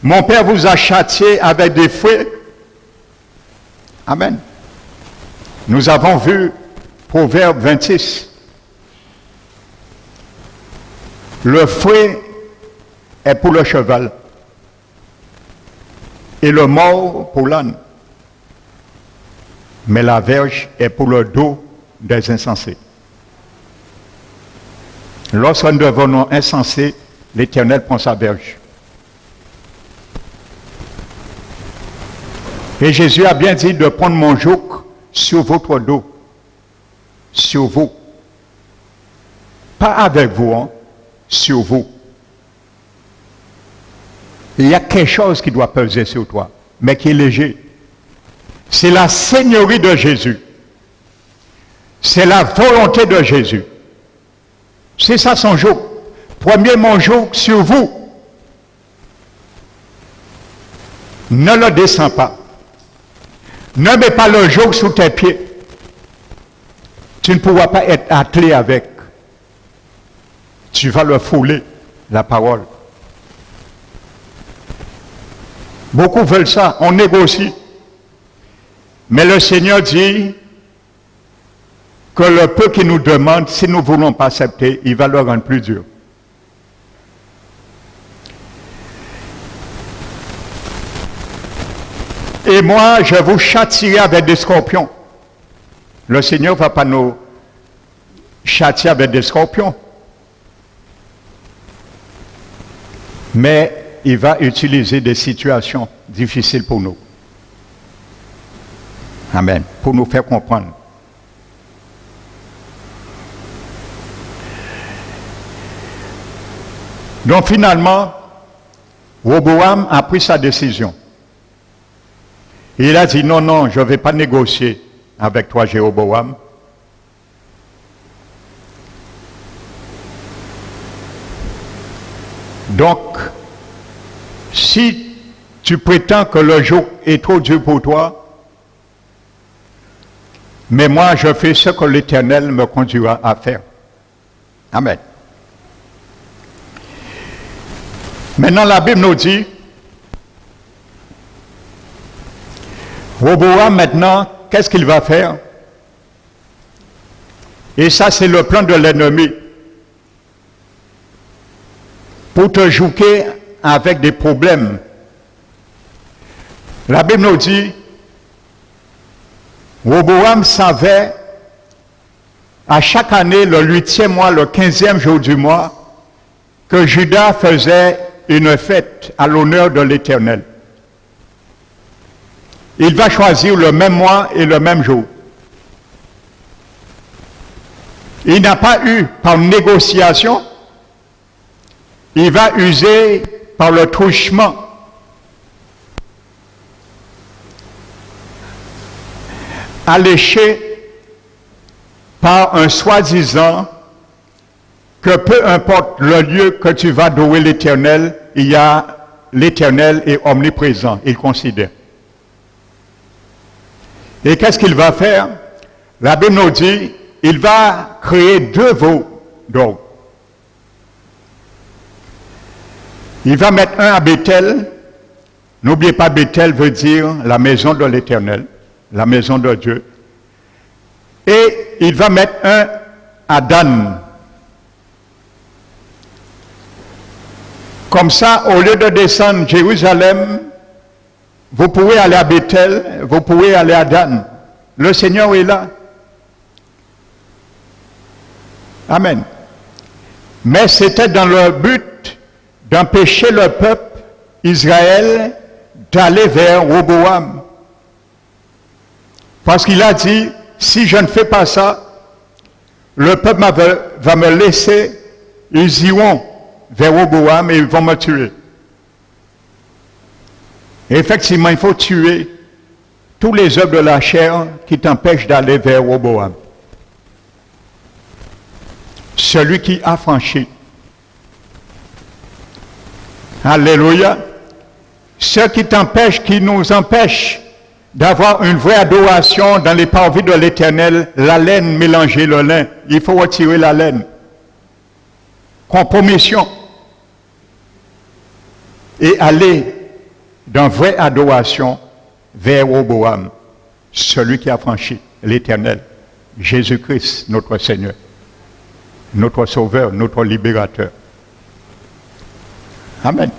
Mon père vous a châtié avec des fouets. Amen. Nous avons vu Proverbe 26. Le fouet est pour le cheval et le mors pour l'âne. Mais la verge est pour le dos des insensés. Lorsque nous devenons insensés, l'Éternel prend sa verge. Et Jésus a bien dit de prendre mon joug sur votre dos, sur vous. Pas avec vous, hein, sur vous. Il y a quelque chose qui doit peser sur toi, mais qui est léger. C'est la seigneurie de Jésus. C'est la volonté de Jésus. C'est ça son joug. Prenez mon joug sur vous. Ne le descends pas. Ne mets pas le joug sous tes pieds. Tu ne pourras pas être attelé avec. Tu vas le fouler, la parole. Beaucoup veulent ça, on négocie. Mais le Seigneur dit que le peu qui nous demande, si nous ne voulons pas accepter, il va le rendre plus dur. Et moi, je vous châtierai avec des scorpions. Le Seigneur ne va pas nous châtier avec des scorpions. Mais il va utiliser des situations difficiles pour nous. Amen. Pour nous faire comprendre. Donc finalement, Roboam a pris sa décision. Il a dit non, non, je ne vais pas négocier avec toi, Jéroboam. Donc, si tu prétends que le joug est trop dur pour toi, mais moi je fais ce que l'Éternel me conduira à faire. Amen. Maintenant la Bible nous dit, Roboam maintenant, qu'est-ce qu'il va faire? Et ça c'est le plan de l'ennemi. Pour te jouer avec des problèmes. La Bible nous dit, Roboam savait à chaque année, le 8e mois, le 15e jour du mois, que Juda faisait une fête à l'honneur de l'Éternel. Il va choisir le même mois et le même jour. Il n'a pas eu par négociation, il va user par le truchement. Alléché par un soi-disant que peu importe le lieu que tu vas adorer l'Éternel, il y a l'Éternel est omniprésent, il considère. Et qu'est-ce qu'il va faire? La Bible nous dit, il va créer 2 veaux d'or. Il va mettre un à Bethel. N'oubliez pas, Bethel veut dire la maison de l'Éternel, la maison de Dieu. Et il va mettre un à Dan. Comme ça, au lieu de descendre Jérusalem, vous pouvez aller à Bethel, vous pouvez aller à Dan. Le Seigneur est là. Amen. Mais c'était dans le but d'empêcher le peuple Israël d'aller vers Roboam. Parce qu'il a dit, si je ne fais pas ça, le peuple va me laisser, ils iront vers Roboam et ils vont me tuer. Et effectivement, il faut tuer tous les œuvres de la chair qui t'empêchent d'aller vers Roboam. Celui qui a franchi. Alléluia. Ce qui t'empêche, qui nous empêche d'avoir une vraie adoration dans les parvis de l'Éternel, la laine mélanger le lin. Il faut retirer la laine. Compromission. Et aller dans vraie adoration vers Roboam, celui qui a franchi l'Éternel, Jésus-Christ, notre Seigneur, notre Sauveur, notre Libérateur. Amen.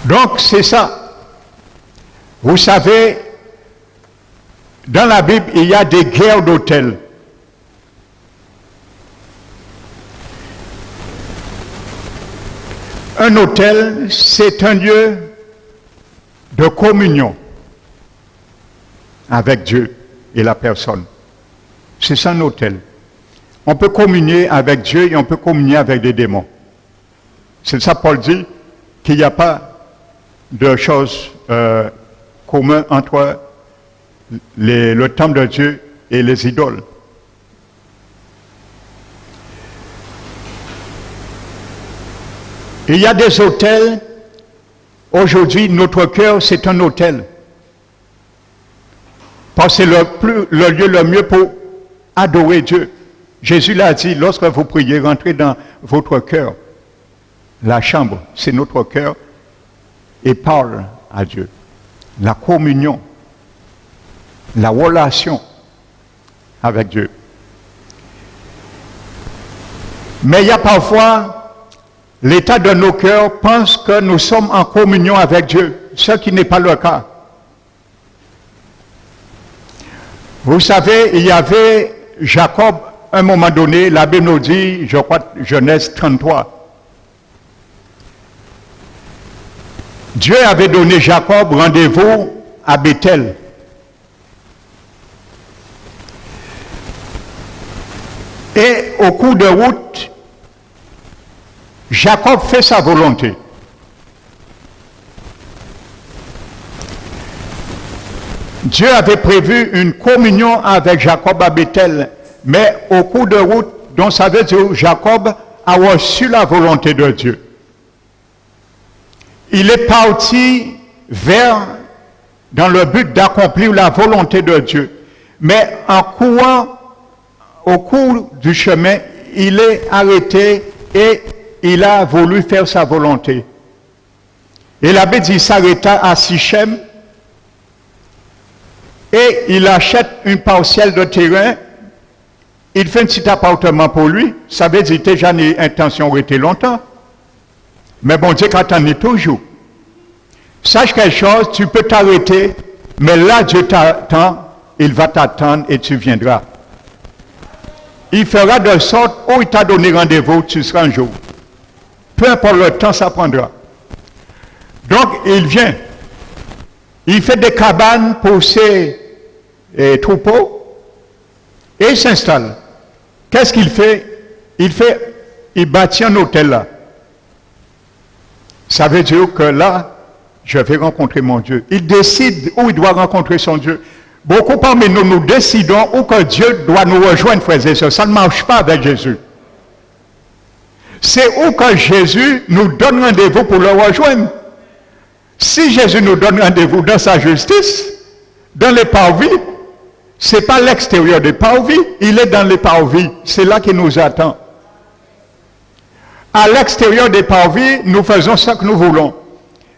Donc c'est ça. Vous savez, dans la Bible, il y a des guerres d'autels. Un autel, c'est un lieu de communion avec Dieu et la personne. C'est ça un autel. On peut communier avec Dieu et on peut communier avec des démons. C'est ça Paul dit qu'il n'y a pas de choses communes entre le temple de Dieu et les idoles. Il y a des autels. Aujourd'hui, notre cœur, c'est un autel. Parce que c'est le lieu le mieux pour adorer Dieu. Jésus l'a dit, lorsque vous priez, rentrez dans votre cœur. La chambre, c'est notre cœur. Et parle à Dieu. La communion. La relation avec Dieu. Mais il y a parfois... L'état de nos cœurs pense que nous sommes en communion avec Dieu, ce qui n'est pas le cas. Vous savez, il y avait Jacob, à un moment donné, la Bible nous dit, je crois, Genèse 33. Dieu avait donné Jacob rendez-vous à Bethel. Et au cours de route, Jacob fait sa volonté. Dieu avait prévu une communion avec Jacob à Bethel, mais au cours de route, donc ça veut dire Jacob a reçu la volonté de Dieu. Il est parti dans le but d'accomplir la volonté de Dieu. Mais en courant, au cours du chemin, il est arrêté et il a voulu faire sa volonté. Et la Bible dit qu'il s'arrêta à Sichem et il achète une parcelle de terrain. Il fait un petit appartement pour lui. Ça veut dire que déjà une intention de rester longtemps. Mais bon Dieu t'attend toujours. Sache quelque chose, tu peux t'arrêter, mais là Dieu t'attend, il va t'attendre et tu viendras. Il fera de sorte où il t'a donné rendez-vous, tu seras un jour. Peu importe le temps, ça prendra. Donc il vient. Il fait des cabanes pour ses troupeaux et il s'installe. Qu'est-ce qu'il fait? Il bâtit un hôtel là. Ça veut dire que là, je vais rencontrer mon Dieu. Il décide où il doit rencontrer son Dieu. Beaucoup parmi nous, nous décidons où que Dieu doit nous rejoindre, frères et sœurs. Ça ne marche pas avec Jésus. C'est où que Jésus nous donne rendez-vous pour le rejoindre. Si Jésus nous donne rendez-vous dans sa justice, dans les parvis, ce n'est pas l'extérieur des parvis, il est dans les parvis. C'est là qu'il nous attend. À l'extérieur des parvis, nous faisons ce que nous voulons.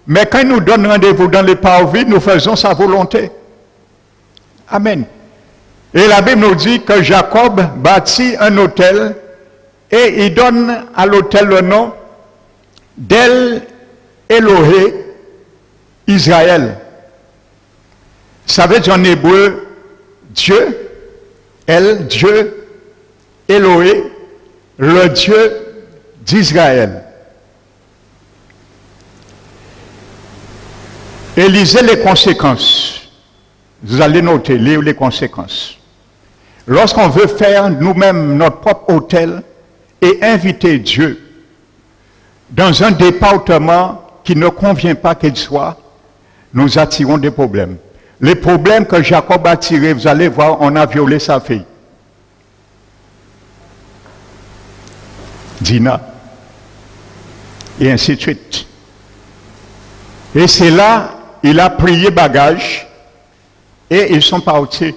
Mais quand il nous donne rendez-vous dans les parvis, nous faisons sa volonté. Amen. Et la Bible nous dit que Jacob bâtit un autel et il donne à l'autel le nom d'El Elohé Israël. Ça veut dire en hébreu Dieu, El, Dieu, Elohé, le Dieu d'Israël. Et lisez les conséquences. Vous allez noter, lire les conséquences. Lorsqu'on veut faire nous-mêmes notre propre autel et inviter Dieu dans un département qui ne convient pas qu'il soit, nous attirons des problèmes. Les problèmes que Jacob a tirés, vous allez voir, on a violé sa fille. Dina. Et ainsi de suite. Et c'est là, il a prié bagage et ils sont partis.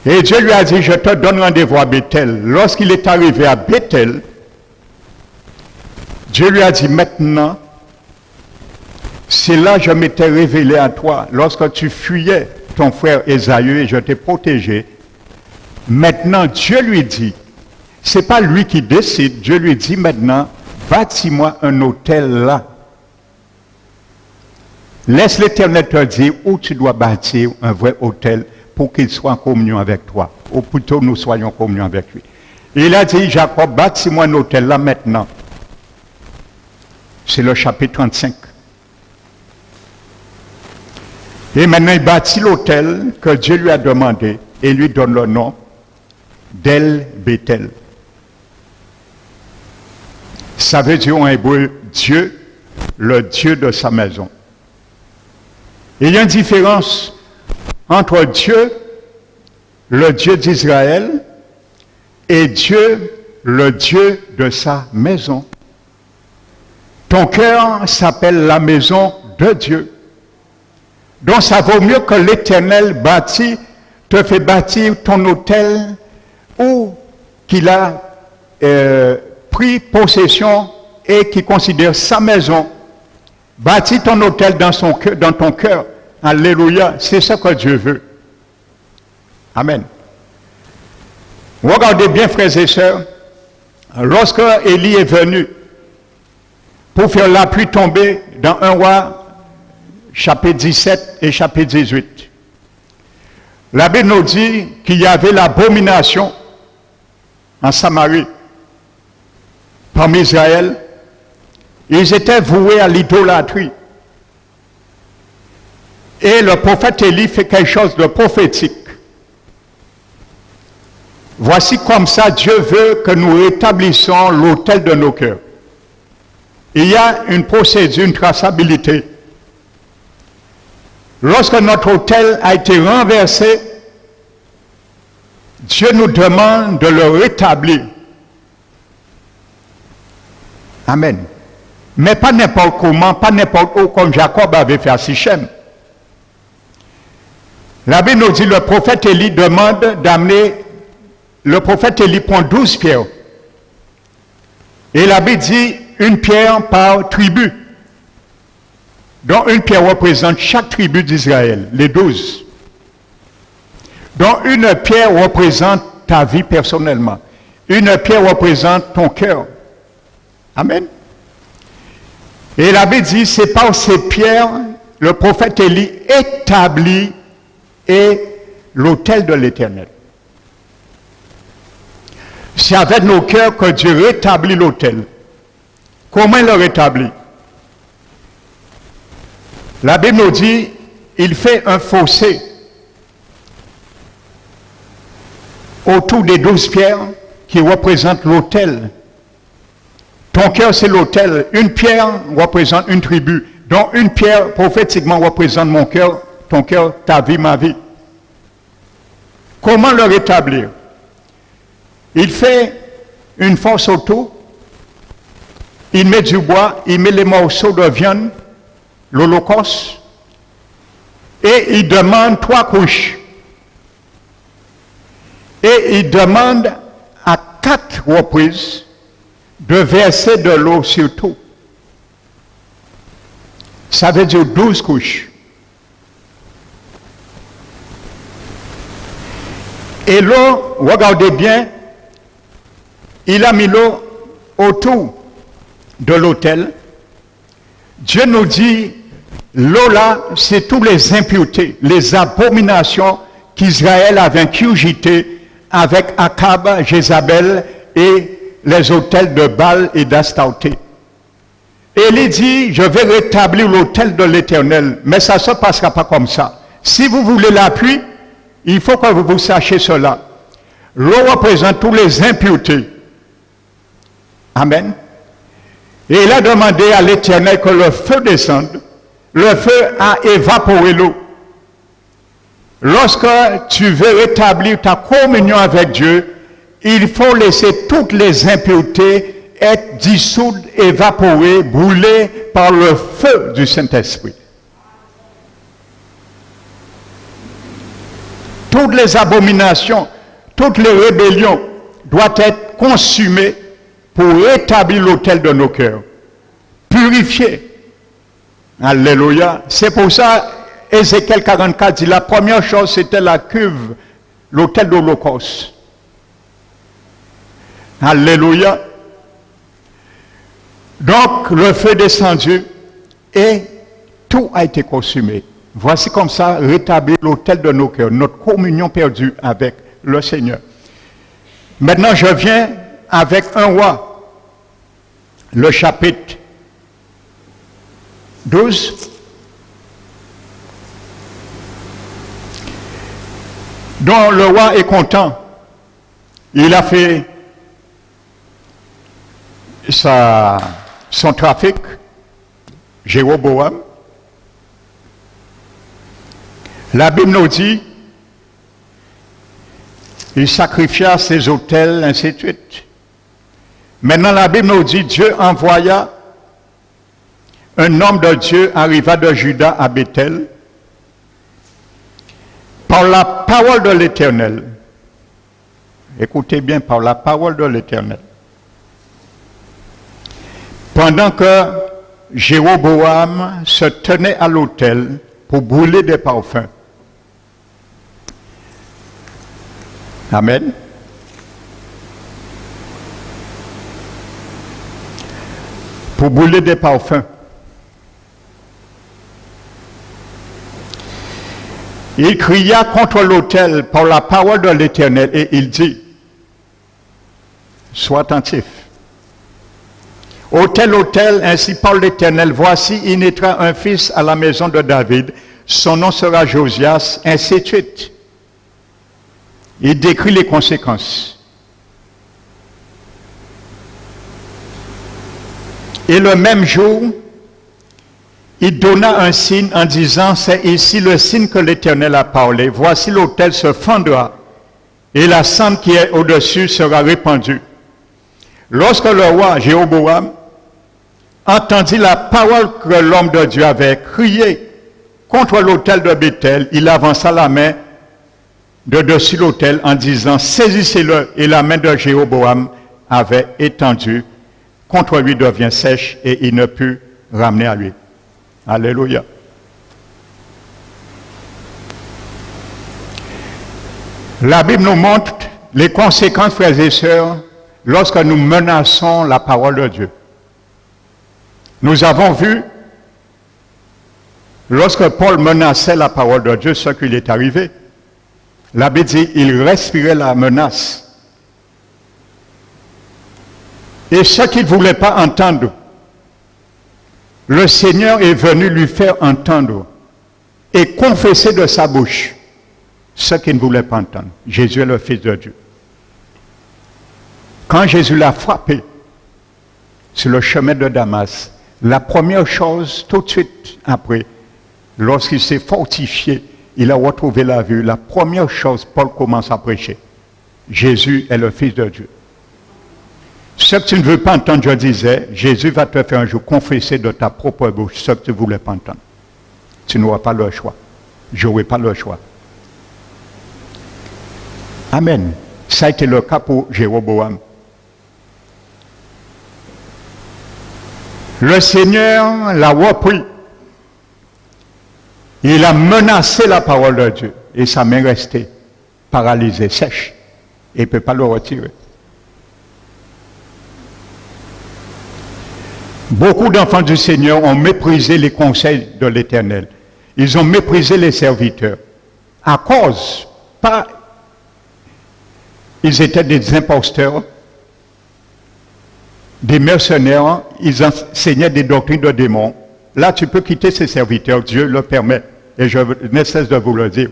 Et Dieu lui a dit, je te donne rendez-vous à Bethel. Lorsqu'il est arrivé à Bethel, Dieu lui a dit, maintenant, c'est là que je m'étais révélé à toi. Lorsque tu fuyais ton frère Ésaü et je t'ai protégé. Maintenant, Dieu lui dit, ce n'est pas lui qui décide, Dieu lui dit maintenant, bâtis-moi un autel là. Laisse l'Éternel te dire où tu dois bâtir un vrai autel pour qu'il soit en communion avec toi, ou plutôt nous soyons en communion avec lui. Et il a dit, Jacob, bâtis-moi un autel là maintenant. C'est le chapitre 35. Et maintenant, il bâtit l'autel que Dieu lui a demandé et lui donne le nom d'El Bethel. Ça veut dire en hébreu Dieu, le Dieu de sa maison. Et il y a une différence entre Dieu, le Dieu d'Israël, et Dieu, le Dieu de sa maison. Ton cœur s'appelle la maison de Dieu. Donc ça vaut mieux que l'Éternel te fait bâtir ton autel ou qu'il a pris possession et qui considère sa maison. Bâtis ton autel dans ton cœur. Alléluia. C'est ce que Dieu veut. Amen. Regardez bien, frères et sœurs, lorsque Élie est venu pour faire la pluie tomber dans 1 Roi, chapitre 17 et chapitre 18, la Bible nous dit qu'il y avait l'abomination en Samarie, parmi Israël. Ils étaient voués à l'idolâtrie. Et le prophète Élie fait quelque chose de prophétique. Voici comme ça Dieu veut que nous rétablissions l'autel de nos cœurs. Il y a une procédure, une traçabilité. Lorsque notre autel a été renversé, Dieu nous demande de le rétablir. Amen. Mais pas n'importe comment, pas n'importe où, comme Jacob avait fait à Sichem. La Bible nous dit, le prophète Élie demande d'amener, le prophète Élie prend 12 pierres. Et la Bible dit, une pierre par tribu. Donc une pierre représente chaque tribu d'Israël, les 12. Donc une pierre représente ta vie personnellement. Une pierre représente ton cœur. Amen. Et la Bible dit, c'est par ces pierres, le prophète Élie établit l'autel de l'Éternel. C'est avec nos cœurs que Dieu rétablit l'autel. Comment il le rétablit? La Bible nous dit, il fait un fossé autour des 12 pierres qui représentent l'autel. Ton cœur, c'est l'autel. Une pierre représente une tribu. Donc, une pierre, prophétiquement, représente mon cœur, ton cœur, ta vie, ma vie. Comment le rétablir? Il fait une fosse autour. Il met du bois, il met les morceaux de viande, l'holocauste, et il demande 3 couches. Et il demande à 4 reprises de verser de l'eau sur tout. Ça veut dire 12 couches. Et l'eau, regardez bien, il a mis l'eau autour de l'autel. Dieu nous dit, l'eau là, c'est toutes les impuretés, les abominations qu'Israël avait incurgitées avec Akab, Jézabel et les autels de Baal et d'Astarté. Et il dit, je vais rétablir l'autel de l'Éternel, mais ça ne se passera pas comme ça. Si vous voulez l'appui, il faut que vous sachiez cela. L'eau représente toutes les impuretés. Amen. Et il a demandé à l'Éternel que le feu descende. Le feu a évaporé l'eau. Lorsque tu veux rétablir ta communion avec Dieu, il faut laisser toutes les impuretés être dissoutes, évaporées, brûlées par le feu du Saint-Esprit. Toutes les abominations, toutes les rébellions doivent être consumées pour rétablir l'autel de nos cœurs. Purifier. Alléluia. C'est pour ça, Ézéchiel 44 dit, la première chose, c'était la cuve, l'autel d'Holocauste. Alléluia. Donc, le feu est descendu et tout a été consumé. Voici comme ça rétablir l'autel de nos cœurs, notre communion perdue avec le Seigneur. Maintenant, je viens avec 1 Roi, le chapitre 12, dont le roi est content. Il a fait son trafic, Jéroboam. La Bible nous dit, il sacrifia ses autels, ainsi de suite. Maintenant, la Bible nous dit, Dieu envoya un homme de Dieu, arriva de Juda à Bethel, par la parole de l'Éternel. Écoutez bien, par la parole de l'Éternel. Pendant que Jéroboam se tenait à l'autel pour brûler des parfums. Amen. Pour brûler des parfums. Il cria contre l'autel par la parole de l'Éternel et il dit, sois attentif. Autel, autel, ainsi parle l'Éternel, voici, il naîtra un fils à la maison de David, son nom sera Josias, ainsi de suite. Il décrit les conséquences. Et le même jour, il donna un signe en disant, c'est ici le signe que l'Éternel a parlé. Voici l'autel se fendra et la cendre qui est au-dessus sera répandue. Lorsque le roi Jéroboam entendit la parole que l'homme de Dieu avait criée contre l'autel de Béthel, il avança la main de dessus l'autel en disant, saisissez-le. Et la main de Jéroboam avait étendu contre lui devient sèche et il ne put ramener à lui. Alléluia. La Bible nous montre les conséquences, frères et sœurs, lorsque nous menaçons la parole de Dieu. Nous avons vu, lorsque Paul menaçait la parole de Dieu, ce qui lui est arrivé. La Bible dit, il respirait la menace. Et ce qu'il ne voulait pas entendre, le Seigneur est venu lui faire entendre et confesser de sa bouche ce qu'il ne voulait pas entendre. Jésus est le Fils de Dieu. Quand Jésus l'a frappé sur le chemin de Damas, la première chose, tout de suite après, lorsqu'il s'est fortifié, il a retrouvé la vue. La première chose, Paul commence à prêcher. Jésus est le Fils de Dieu. Ce que tu ne veux pas entendre, je disais, Jésus va te faire un jour confesser de ta propre bouche ce que tu ne voulais pas entendre. Tu n'auras pas le choix. Je n'aurai pas le choix. Amen. Ça a été le cas pour Jéroboam. Le Seigneur l'a repris. Il a menacé la parole de Dieu. Et sa main restait paralysée, sèche. Et il ne peut pas le retirer. Beaucoup d'enfants du Seigneur ont méprisé les conseils de l'Éternel. Ils ont méprisé les serviteurs. À cause, pas, ils étaient des imposteurs, des mercenaires, ils enseignaient des doctrines de démons. Là, tu peux quitter ces serviteurs, Dieu le permet. Et je ne cesse de vous le dire.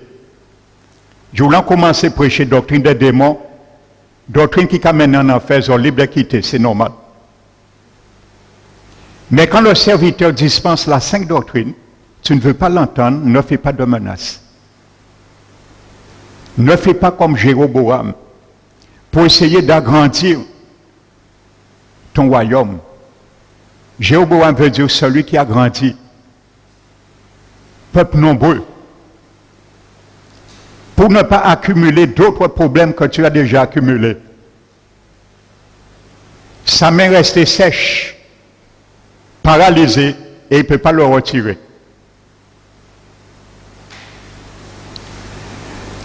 Je voulais commencer à prêcher doctrine de démons, doctrine qui amène en enfer, ils ont libre de quitter, c'est normal. Mais quand le serviteur dispense la sainte doctrine, tu ne veux pas l'entendre, ne fais pas de menace. Ne fais pas comme Jéroboam pour essayer d'agrandir ton royaume. Jéroboam veut dire celui qui a grandi. Peuple nombreux. Pour ne pas accumuler d'autres problèmes que tu as déjà accumulés. Sa main restait sèche, paralysé, et il ne peut pas le retirer.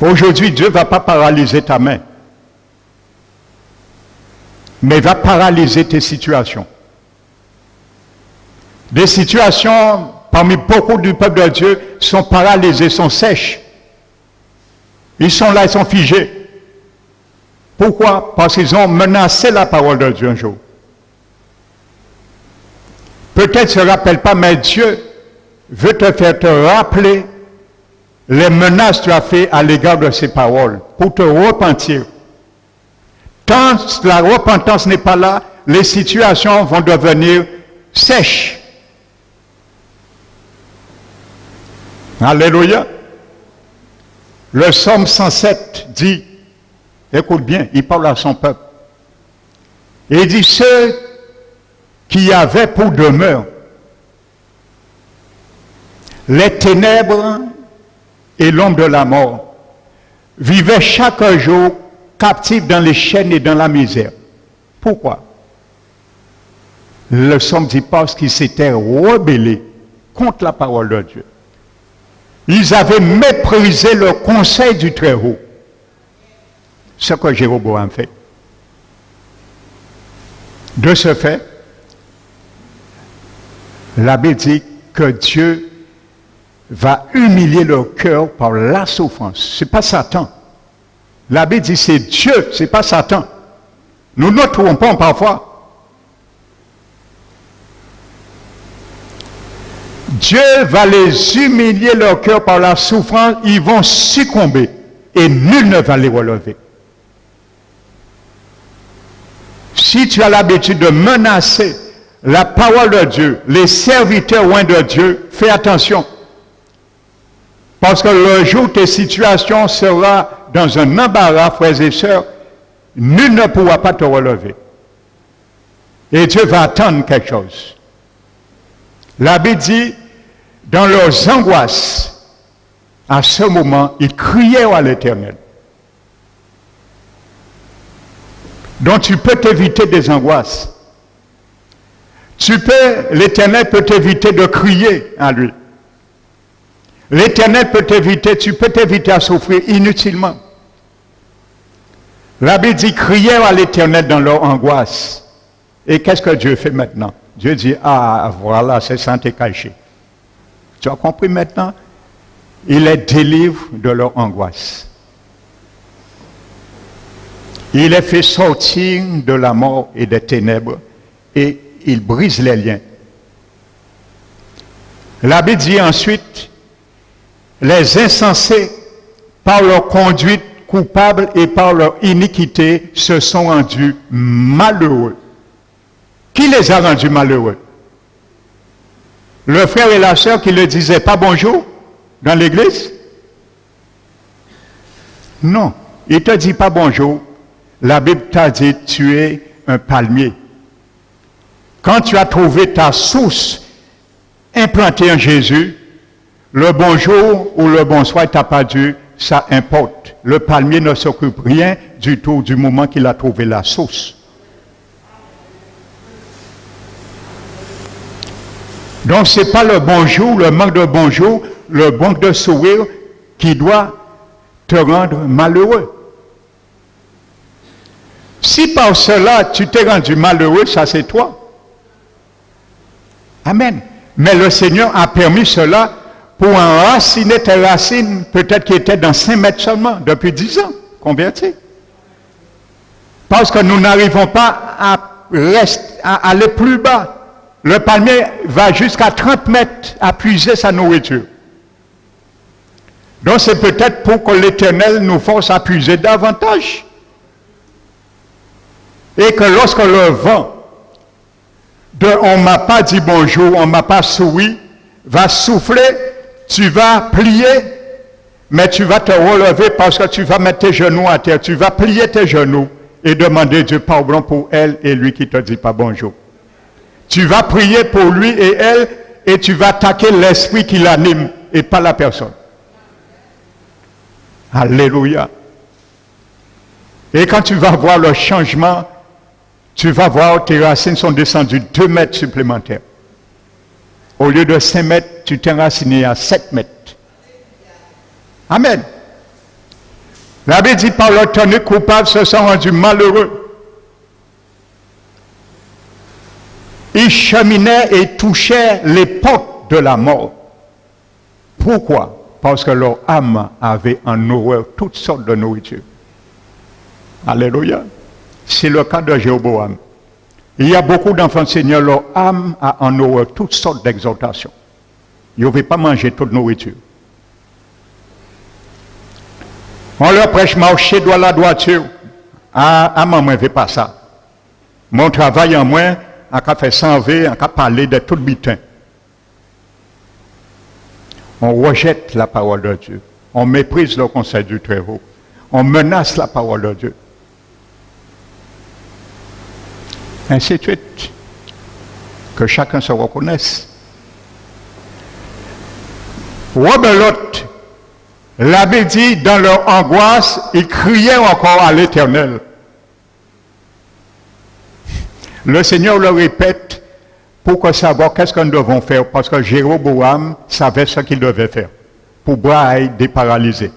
Aujourd'hui, Dieu ne va pas paralyser ta main, mais il va paralyser tes situations. Des situations, parmi beaucoup du peuple de Dieu, sont paralysées, sont sèches. Ils sont là, ils sont figés. Pourquoi? Parce qu'ils ont menacé la parole de Dieu un jour. Peut-être tu ne te rappelles pas, mais Dieu veut te faire te rappeler les menaces que tu as fait à l'égard de ses paroles pour te repentir. Tant la repentance n'est pas là, les situations vont devenir sèches. Alléluia. Le psaume 107 dit, écoute bien, il parle à son peuple. Et il dit, ceux qui avaient pour demeure les ténèbres et l'ombre de la mort, vivaient chaque jour captifs dans les chaînes et dans la misère. Pourquoi? Le psaume dit parce qu'ils s'étaient rebellés contre la parole de Dieu. Ils avaient méprisé le conseil du Très-Haut. Ce que Jéroboam fait. De ce fait, la Bible dit que Dieu va humilier leur cœur par la souffrance. Ce n'est pas Satan. La Bible dit c'est Dieu, ce n'est pas Satan. Nous nous trompons parfois. Dieu va les humilier leur cœur par la souffrance, ils vont succomber. et nul ne va les relever. Si tu as l'habitude de menacer la parole de Dieu, les serviteurs loin de Dieu, fais attention. Parce que le jour où tes situations seront dans un embarras, frères et sœurs, nul ne pourra pas te relever. Et Dieu va attendre quelque chose. La Bible dit, dans leurs angoisses, à ce moment, ils criaient à l'Éternel. Donc tu peux t'éviter des angoisses. L'Éternel peut t'éviter de crier à lui. L'Éternel peut tu peux t'éviter à souffrir inutilement. La Bible dit, criez à l'Éternel dans leur angoisse. Et qu'est-ce que Dieu fait maintenant? Dieu dit, ah voilà, c'est ça t'est caché. Tu as compris maintenant? Il les délivre de leur angoisse. Il les fait sortir de la mort et des ténèbres et il brise les liens. La Bible dit ensuite, les insensés, par leur conduite coupable et par leur iniquité, se sont rendus malheureux. Qui les a rendus malheureux? Le frère et la sœur qui ne disaient pas bonjour dans l'église? Non, il ne te dit pas bonjour. La Bible t'a dit, tu es un palmier. Quand tu as trouvé ta source implantée en Jésus, le bonjour ou le bonsoir t'a pas dû, ça importe. Le palmier ne s'occupe rien du tout du moment qu'il a trouvé la source. Donc ce n'est pas le bonjour, le manque de bonjour, le manque de sourire qui doit te rendre malheureux. Si par cela tu t'es rendu malheureux, ça c'est toi. Amen. Mais le Seigneur a permis cela pour enraciner tes racines, peut-être qui étaient dans 5 mètres seulement, depuis 10 ans, convertis. Parce que nous n'arrivons pas à aller plus bas. Le palmier va jusqu'à 30 mètres à puiser sa nourriture. Donc c'est peut-être pour que l'Éternel nous force à puiser davantage. Et que lorsque le vent on ne m'a pas dit bonjour, on ne m'a pas souri, va souffler, tu vas plier, mais tu vas te relever parce que tu vas mettre tes genoux à terre, tu vas plier tes genoux et demander Dieu pardon pour elle et lui qui ne te dit pas bonjour. Tu vas prier pour lui et elle et tu vas attaquer l'esprit qui l'anime et pas la personne. Alléluia. Et quand tu vas voir le changement, tu vas voir tes racines sont descendues 2 mètres supplémentaires. Au lieu de 5 mètres, tu t'es raciné à 7 mètres. Amen. La Bible dit par leur tenue coupable se sont rendus malheureux. Ils cheminaient et touchaient les portes de la mort. Pourquoi? Parce que leur âme avait en horreur toutes sortes de nourriture. Alléluia. C'est le cas de Jéroboam. Il y a beaucoup d'enfants de Seigneur, leur âme a en horreur toutes sortes d'exhortations. Ils ne veulent pas manger toute nourriture. On leur prêche marcher dans la droiture. Ah, maman ne veut pas ça. Mon travail en moins, on a fait s'enlever, on a parlé de tout butin. On rejette la parole de Dieu. On méprise le conseil du Très-Haut. On menace la parole de Dieu. Ainsi de suite. Que chacun se reconnaisse. Rebelote, la Bible dit, dans leur angoisse, ils criaient encore à l'Éternel. Le Seigneur le répète pour savoir qu'est-ce que nous devons faire, parce que Jéroboam savait ce qu'il devait faire pour Braille déparalyser.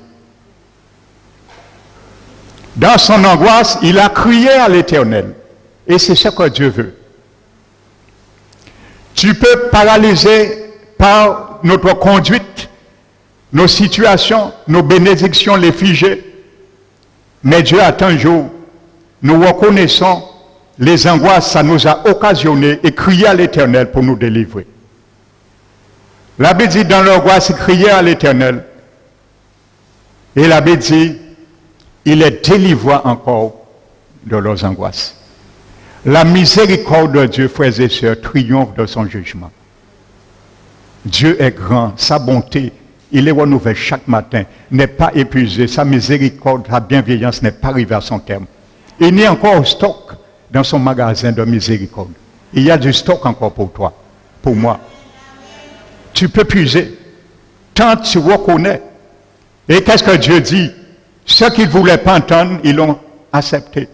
Dans son angoisse, il a crié à l'Éternel. Et c'est ce que Dieu veut. Tu peux paralyser par notre conduite, nos situations, nos bénédictions, les figer. Mais Dieu attend un jour. Nous reconnaissons les angoisses, ça nous a occasionné et crié à l'Éternel pour nous délivrer. La Bible dit, dans l'angoisse, ils criaient à l'Éternel. Et la Bible dit, il les délivrera encore de leurs angoisses. La miséricorde de Dieu, frères et sœurs, triomphe de son jugement. Dieu est grand, sa bonté, il est renouvelé chaque matin, n'est pas épuisé, sa miséricorde, sa bienveillance n'est pas arrivée à son terme. Il y a encore stock dans son magasin de miséricorde. Il y a du stock encore pour toi, pour moi. Tu peux puiser, tant tu reconnais. Et qu'est-ce que Dieu dit? Ceux qui ne voulaient pas entendre, ils l'ont accepté.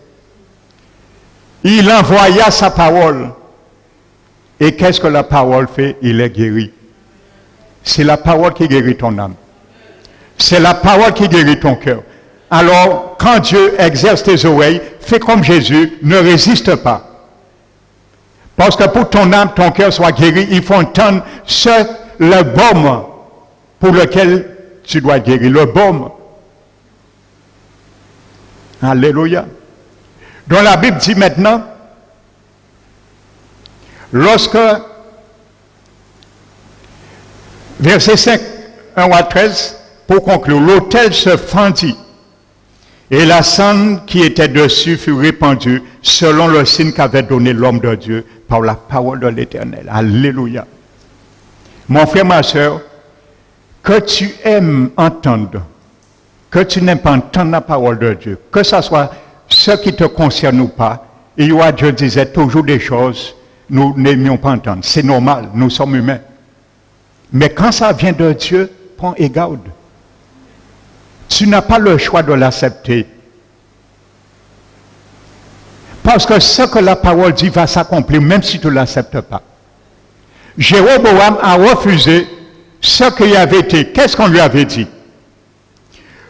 Il envoya sa parole. Et qu'est-ce que la parole fait? Il est guéri. C'est la parole qui guérit ton âme. C'est la parole qui guérit ton cœur. Alors, quand Dieu exerce tes oreilles, fais comme Jésus, ne résiste pas. Parce que pour ton âme, ton cœur soit guéri, il faut entendre le baume pour lequel tu dois guérir. Le baume. Alléluia. Donc la Bible dit maintenant, lorsque, verset 5, 1 à 13, pour conclure, l'autel se fendit et la cendre qui était dessus fut répandue selon le signe qu'avait donné l'homme de Dieu par la parole de l'Éternel. Alléluia. Mon frère, ma soeur, que tu aimes entendre, que tu n'aimes pas entendre la parole de Dieu, que ce soit ce qui te concerne ou pas, et Dieu disait toujours des choses nous n'aimions pas entendre. C'est normal, nous sommes humains. Mais quand ça vient de Dieu, prends et garde. Tu n'as pas le choix de l'accepter. Parce que ce que la parole dit va s'accomplir, même si tu ne l'acceptes pas. Jéroboam a refusé ce qu'il avait été. Qu'est-ce qu'on lui avait dit?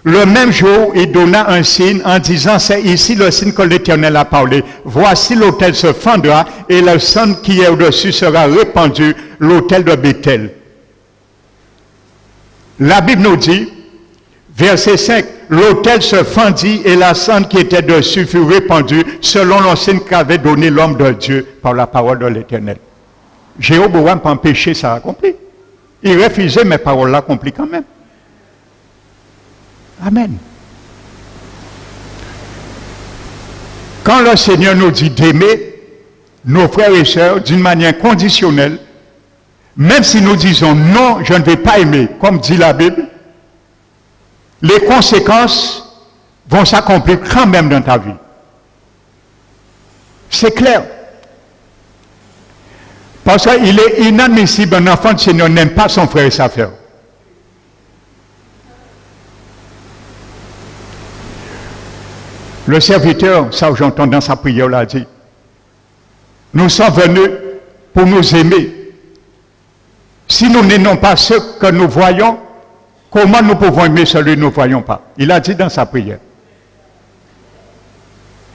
Le même jour, il donna un signe en disant, c'est ici le signe que l'Éternel a parlé. Voici l'autel se fendra et le sang qui est au-dessus sera répandu, l'autel de Béthel. La Bible nous dit, verset 5, l'autel se fendit et la cendre qui était dessus fut répandue selon le signe qu'avait donné l'homme de Dieu par la parole de l'Éternel. Jéroboam pas empêché ça accompli. Il refusait, mais parole l'accomplit quand même. Amen. Quand le Seigneur nous dit d'aimer nos frères et sœurs d'une manière conditionnelle, même si nous disons non, je ne vais pas aimer, comme dit la Bible, les conséquences vont s'accomplir quand même dans ta vie. C'est clair. Parce qu'il est inadmissible, un enfant du Seigneur n'aime pas son frère et sa sœur. Le serviteur, ça j'entends dans sa prière, l'a dit. Nous sommes venus pour nous aimer. Si nous n'aimons pas ceux que nous voyons, comment nous pouvons aimer celui que nous ne voyons pas? Il a dit dans sa prière.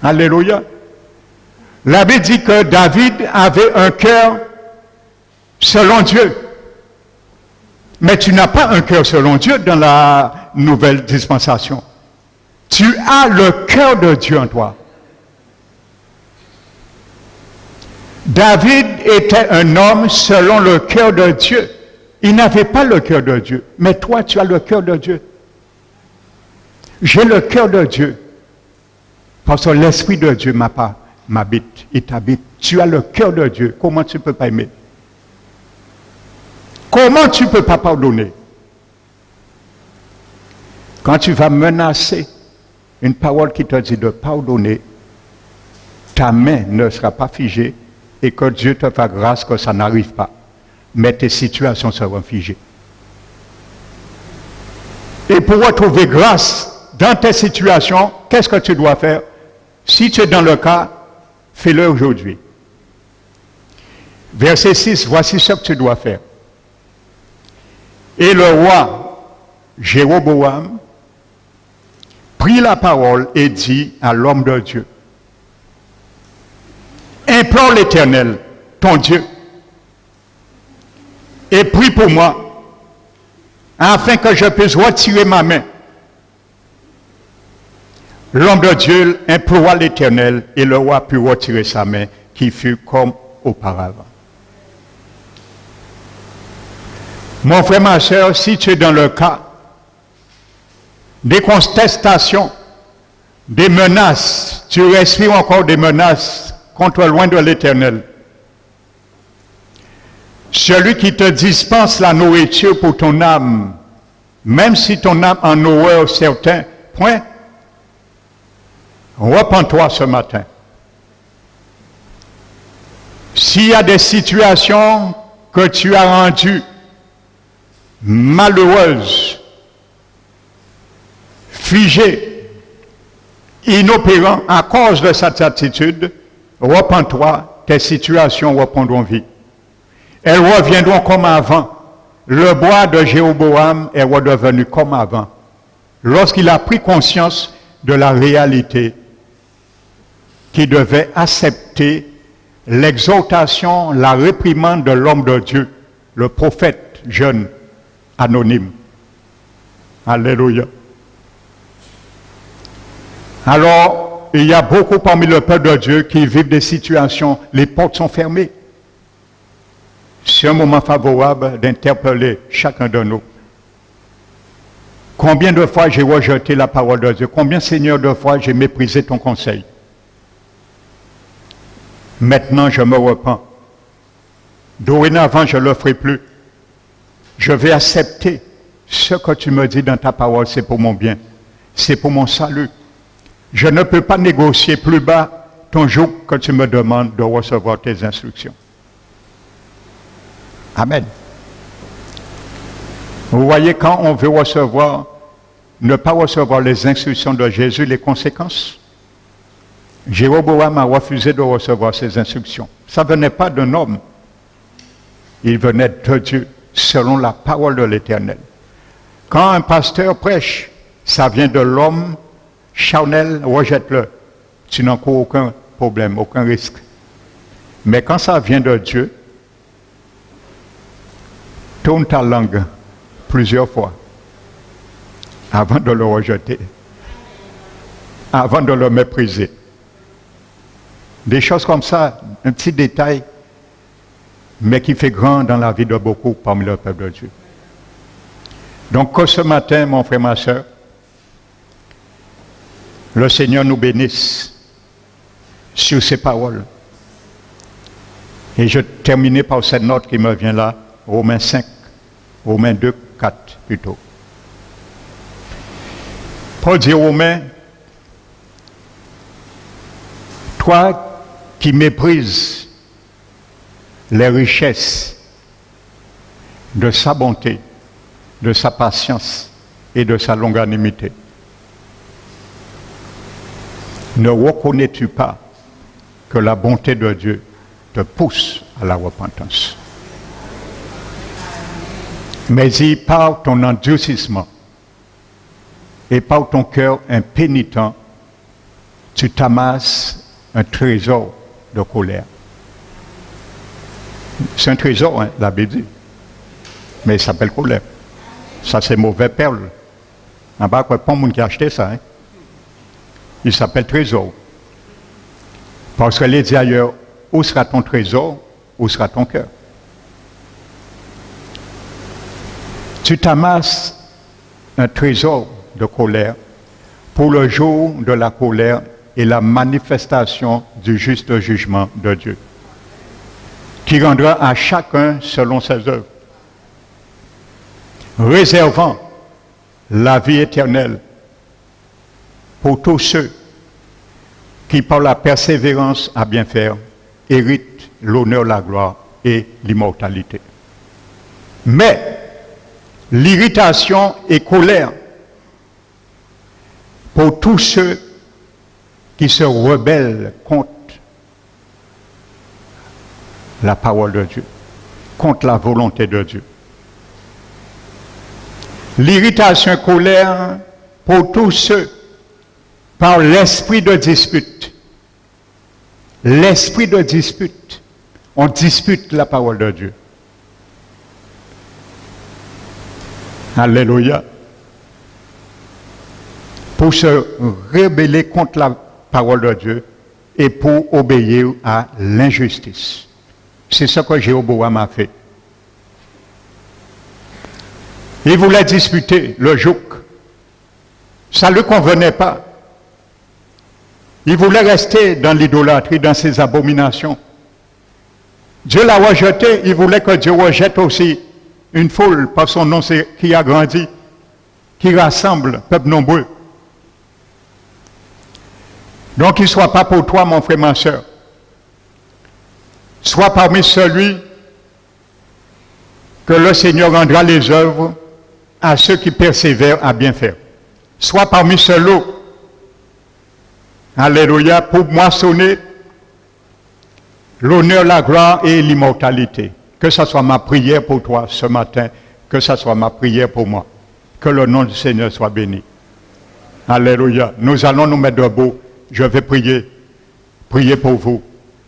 Alléluia. La Bible dit que David avait un cœur selon Dieu. Mais tu n'as pas un cœur selon Dieu dans la nouvelle dispensation. Tu as le cœur de Dieu en toi. David était un homme selon le cœur de Dieu. Il n'avait pas le cœur de Dieu. Mais toi, tu as le cœur de Dieu. J'ai le cœur de Dieu. Parce que l'Esprit de Dieu m'habite. Il t'habite. Tu as le cœur de Dieu. Comment tu ne peux pas aimer? Comment tu ne peux pas pardonner? Quand tu vas menacer une parole qui te dit de pardonner, ta main ne sera pas figée et que Dieu te fasse grâce que ça n'arrive pas. Mais tes situations seront figées. Et pour retrouver grâce dans tes situations, qu'est-ce que tu dois faire? Si tu es dans le cas, fais-le aujourd'hui. Verset 6, voici ce que tu dois faire. Et le roi Jéroboam prit la parole et dit à l'homme de Dieu, implore l'Éternel, ton Dieu, et prie pour moi, afin que je puisse retirer ma main. L'homme de Dieu implora l'Éternel, et le roi put retirer sa main, qui fut comme auparavant. Mon frère, ma soeur, si tu es dans le cas des contestations des menaces, tu respires encore des menaces contre loin de l'Éternel. Celui qui te dispense la nourriture pour ton âme, même si ton âme en horreur certain, point, repens-toi ce matin. S'il y a des situations que tu as rendues malheureuses, figées, inopérantes à cause de cette attitude, repens-toi, tes situations reprendront vie. Elles reviendront comme avant. Le bois de Jéroboam est redevenu comme avant. Lorsqu'il a pris conscience de la réalité qu'il devait accepter l'exhortation, la réprimande de l'homme de Dieu, le prophète jeune, anonyme. Alléluia. Alors, il y a beaucoup parmi le peuple de Dieu qui vivent des situations, les portes sont fermées. C'est un moment favorable d'interpeller chacun de nous. Combien de fois j'ai rejeté la parole de Dieu? Combien, Seigneur, de fois j'ai méprisé ton conseil? Maintenant, je me repens. Dorénavant, je ne le ferai plus. Je vais accepter ce que tu me dis dans ta parole, c'est pour mon bien. C'est pour mon salut. Je ne peux pas négocier plus bas ton jour que tu me demandes de recevoir tes instructions. Amen. Vous voyez, quand on veut recevoir, ne pas recevoir les instructions de Jésus, les conséquences. Jéroboam a refusé de recevoir ces instructions. Ça ne venait pas d'un homme. Il venait de Dieu, selon la parole de l'Éternel. Quand un pasteur prêche, ça vient de l'homme charnel, rejette-le. Tu n'en cours aucun problème, aucun risque. Mais quand ça vient de Dieu, tourne ta langue plusieurs fois avant de le rejeter, avant de le mépriser. Des choses comme ça, un petit détail, mais qui fait grand dans la vie de beaucoup parmi le peuple de Dieu. Donc que ce matin, mon frère, ma soeur, le Seigneur nous bénisse sur ces paroles. Et je terminerai par cette note qui me vient là, Romains 5, Romains 2, 4 plutôt. Paul dit aux Romains, toi qui méprises les richesses de sa bonté, de sa patience et de sa longanimité, ne reconnais-tu pas que la bonté de Dieu te pousse à la repentance? Mais y par ton endurcissement et par ton cœur impénitent, tu t'amasses un trésor de colère. C'est un trésor, hein, la Bible dit. Mais il s'appelle colère. Ça, c'est mauvais perle. En bas, pas de monde qui a acheté ça. Hein. Il s'appelle trésor. Parce qu'elle est dit ailleurs, où sera ton trésor, où sera ton cœur? Tu t'amasses un trésor de colère pour le jour de la colère et la manifestation du juste jugement de Dieu, qui rendra à chacun selon ses œuvres, réservant la vie éternelle pour tous ceux qui, par la persévérance à bien faire, héritent l'honneur, la gloire et l'immortalité. Mais l'irritation et colère pour tous ceux qui se rebellent contre la parole de Dieu, contre la volonté de Dieu. L'irritation et colère pour tous ceux par l'esprit de dispute. L'esprit de dispute. On dispute la parole de Dieu. Alléluia. Pour se rebeller contre la parole de Dieu et pour obéir à l'injustice. C'est ce que Jéroboam a fait. Il voulait disputer le joug. Ça ne lui convenait pas. Il voulait rester dans l'idolâtrie, dans ses abominations. Dieu l'a rejeté, il voulait que Dieu rejette aussi une foule, par son nom qui a grandi, qui rassemble, peuple nombreux. Donc il ne soit pas pour toi, mon frère, ma soeur. Sois parmi celui que le Seigneur rendra les œuvres à ceux qui persévèrent à bien faire. Sois parmi ceux-là, alléluia, pour moissonner l'honneur, la gloire et l'immortalité. Que ce soit ma prière pour toi ce matin, que ce soit ma prière pour moi. Que le nom du Seigneur soit béni. Alléluia. Nous allons nous mettre debout. Je vais prier pour vous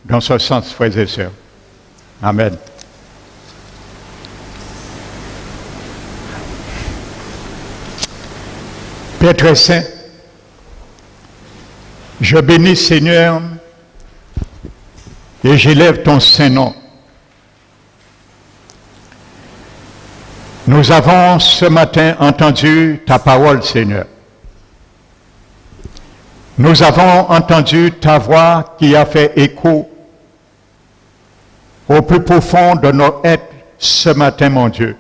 dans ce sens, frères et sœurs. Amen. Père très saint, je bénis Seigneur et j'élève ton saint nom. Nous avons ce matin entendu ta parole, Seigneur. Nous avons entendu ta voix qui a fait écho au plus profond de notre être ce matin, mon Dieu.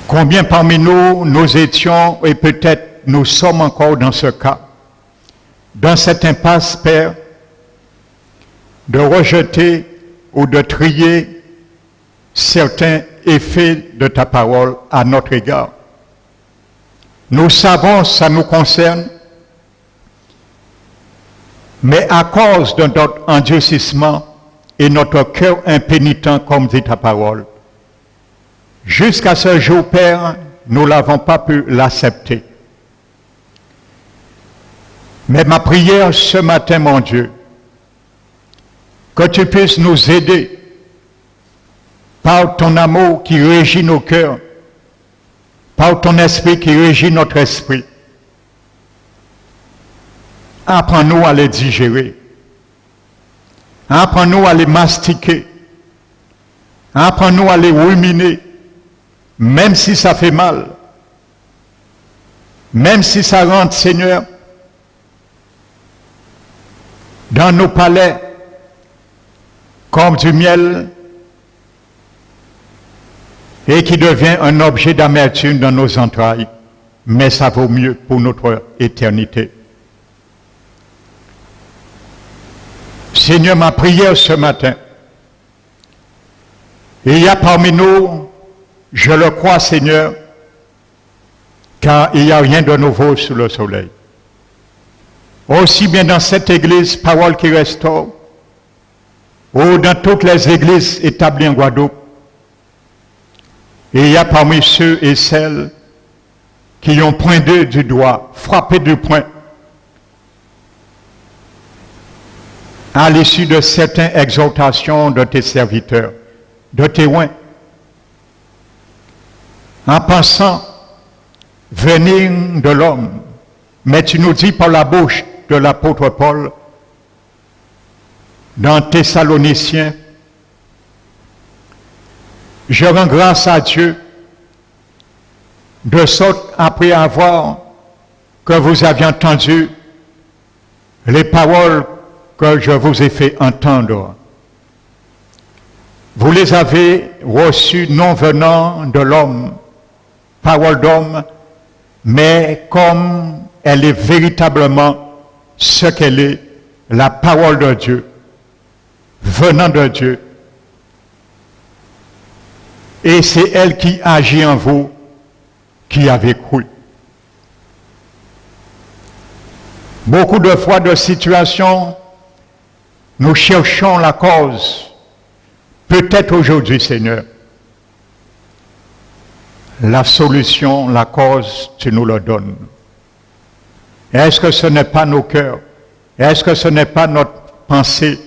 Combien parmi nous étions et peut-être nous sommes encore dans ce cas, dans cette impasse, Père, de rejeter ou de trier certains effets de ta parole à notre égard. Nous savons, ça nous concerne, mais à cause de notre endurcissement et notre cœur impénitent, comme dit ta parole, jusqu'à ce jour, Père, nous n'avons pas pu l'accepter. Mais ma prière ce matin, mon Dieu, que tu puisses nous aider par ton amour qui régit nos cœurs, par ton esprit qui régit notre esprit. Apprends-nous à les digérer. Apprends-nous à les mastiquer. Apprends-nous à les ruminer, même si ça fait mal. Même si ça rentre, Seigneur, dans nos palais comme du miel et qui devient un objet d'amertume dans nos entrailles, mais ça vaut mieux pour notre éternité. Seigneur, ma prière ce matin, il y a parmi nous, je le crois, Seigneur, car il n'y a rien de nouveau sous le soleil. Aussi bien dans cette église, parole qui restaure, ou dans toutes les églises établies en Guadeloupe, il y a parmi ceux et celles qui ont pointé du doigt, frappé du poing, à l'issue de certaines exhortations de tes serviteurs, de tes oins, en pensant venir de l'homme. Mais tu nous dis par la bouche de l'apôtre Paul, dans Thessaloniciens, je rends grâce à Dieu, de sorte après avoir que vous aviez entendu les paroles que je vous ai fait entendre. Vous les avez reçues non venant de l'homme, parole d'homme, mais comme elle est véritablement ce qu'elle est, la parole de Dieu, venant de Dieu. Et c'est elle qui agit en vous, qui avez cru. Beaucoup de fois de situations, nous cherchons la cause. Peut-être aujourd'hui, Seigneur, la solution, la cause, tu nous le donnes. Est-ce que ce n'est pas nos cœurs? Est-ce que ce n'est pas notre pensée?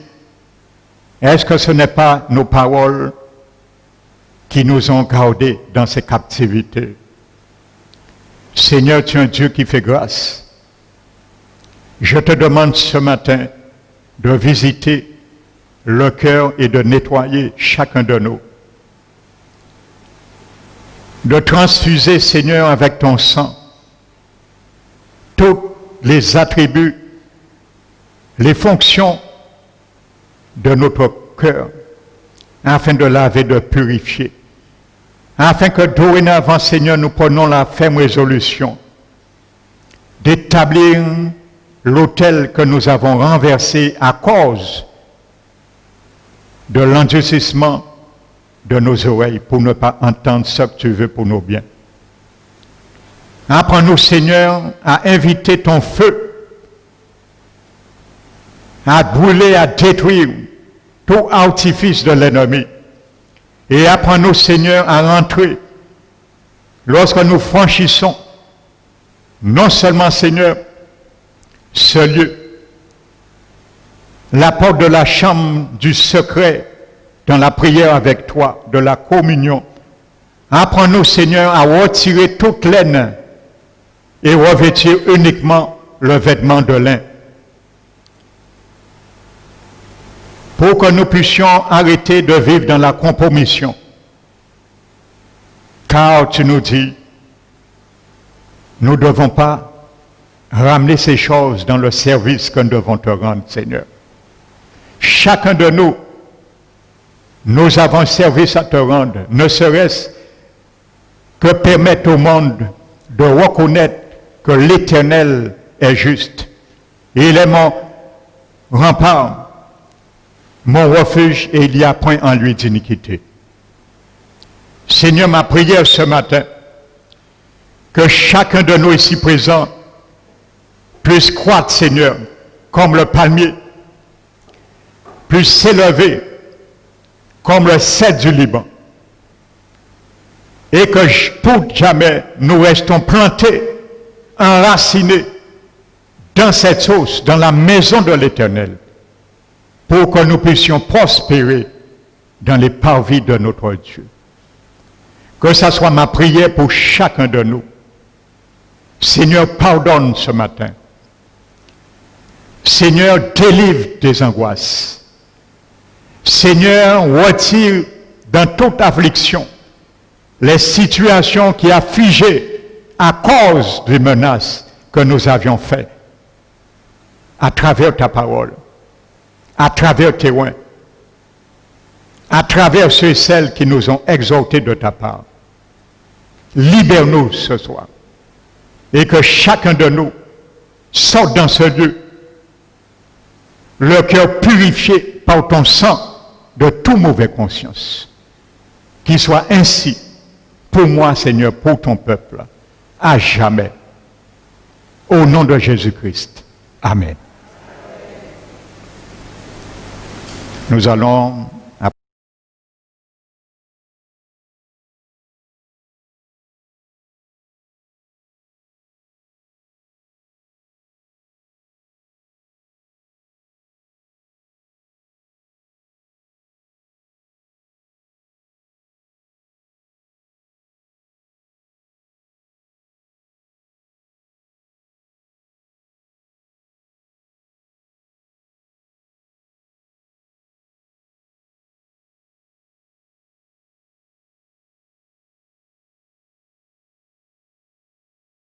Est-ce que ce n'est pas nos paroles qui nous ont gardés dans ces captivités? Seigneur, tu es un Dieu qui fait grâce. Je te demande ce matin de visiter le cœur et de nettoyer chacun de nous. De transfuser, Seigneur, avec ton sang tous les attributs, les fonctions de notre cœur, afin de laver, de purifier, afin que dorénavant, Seigneur, nous prenons la ferme résolution d'établir l'autel que nous avons renversé à cause de l'endurcissement de nos oreilles pour ne pas entendre ce que tu veux pour nos biens. Apprends-nous, Seigneur, à inviter ton feu, à brûler, à détruire tout artifice de l'ennemi. Et apprends-nous, Seigneur, à rentrer lorsque nous franchissons, non seulement, Seigneur, ce lieu, la porte de la chambre du secret, dans la prière avec toi, de la communion. Apprends-nous, Seigneur, à retirer toute laine et revêtir uniquement le vêtement de lin. Pour que nous puissions arrêter de vivre dans la compromission. Car tu nous dis, nous ne devons pas ramener ces choses dans le service que nous devons te rendre, Seigneur. Chacun de nous, nous avons un service à te rendre, ne serait-ce que permettre au monde de reconnaître que l'Éternel est juste. Il est mon rempart, mon refuge, et il n'y a point en lui d'iniquité. Seigneur, ma prière ce matin, que chacun de nous ici présents puisse croître, Seigneur, comme le palmier, puisse s'élever comme le cèdre du Liban, et que pour jamais nous restons plantés, enracinés dans cette source, dans la maison de l'Éternel, pour que nous puissions prospérer dans les parvis de notre Dieu. Que ça soit ma prière pour chacun de nous. Seigneur, pardonne ce matin. Seigneur, délivre des angoisses. Seigneur, retire dans toute affliction les situations qui a figé à cause des menaces que nous avions faites à travers ta parole, à travers tes oins, à travers ceux et celles qui nous ont exhortés de ta part. Libère-nous ce soir et que chacun de nous sorte dans ce lieu le cœur purifié par ton sang de toute mauvaise conscience. Qu'il soit ainsi pour moi, Seigneur, pour ton peuple, à jamais. Au nom de Jésus-Christ. Amen. Nous allons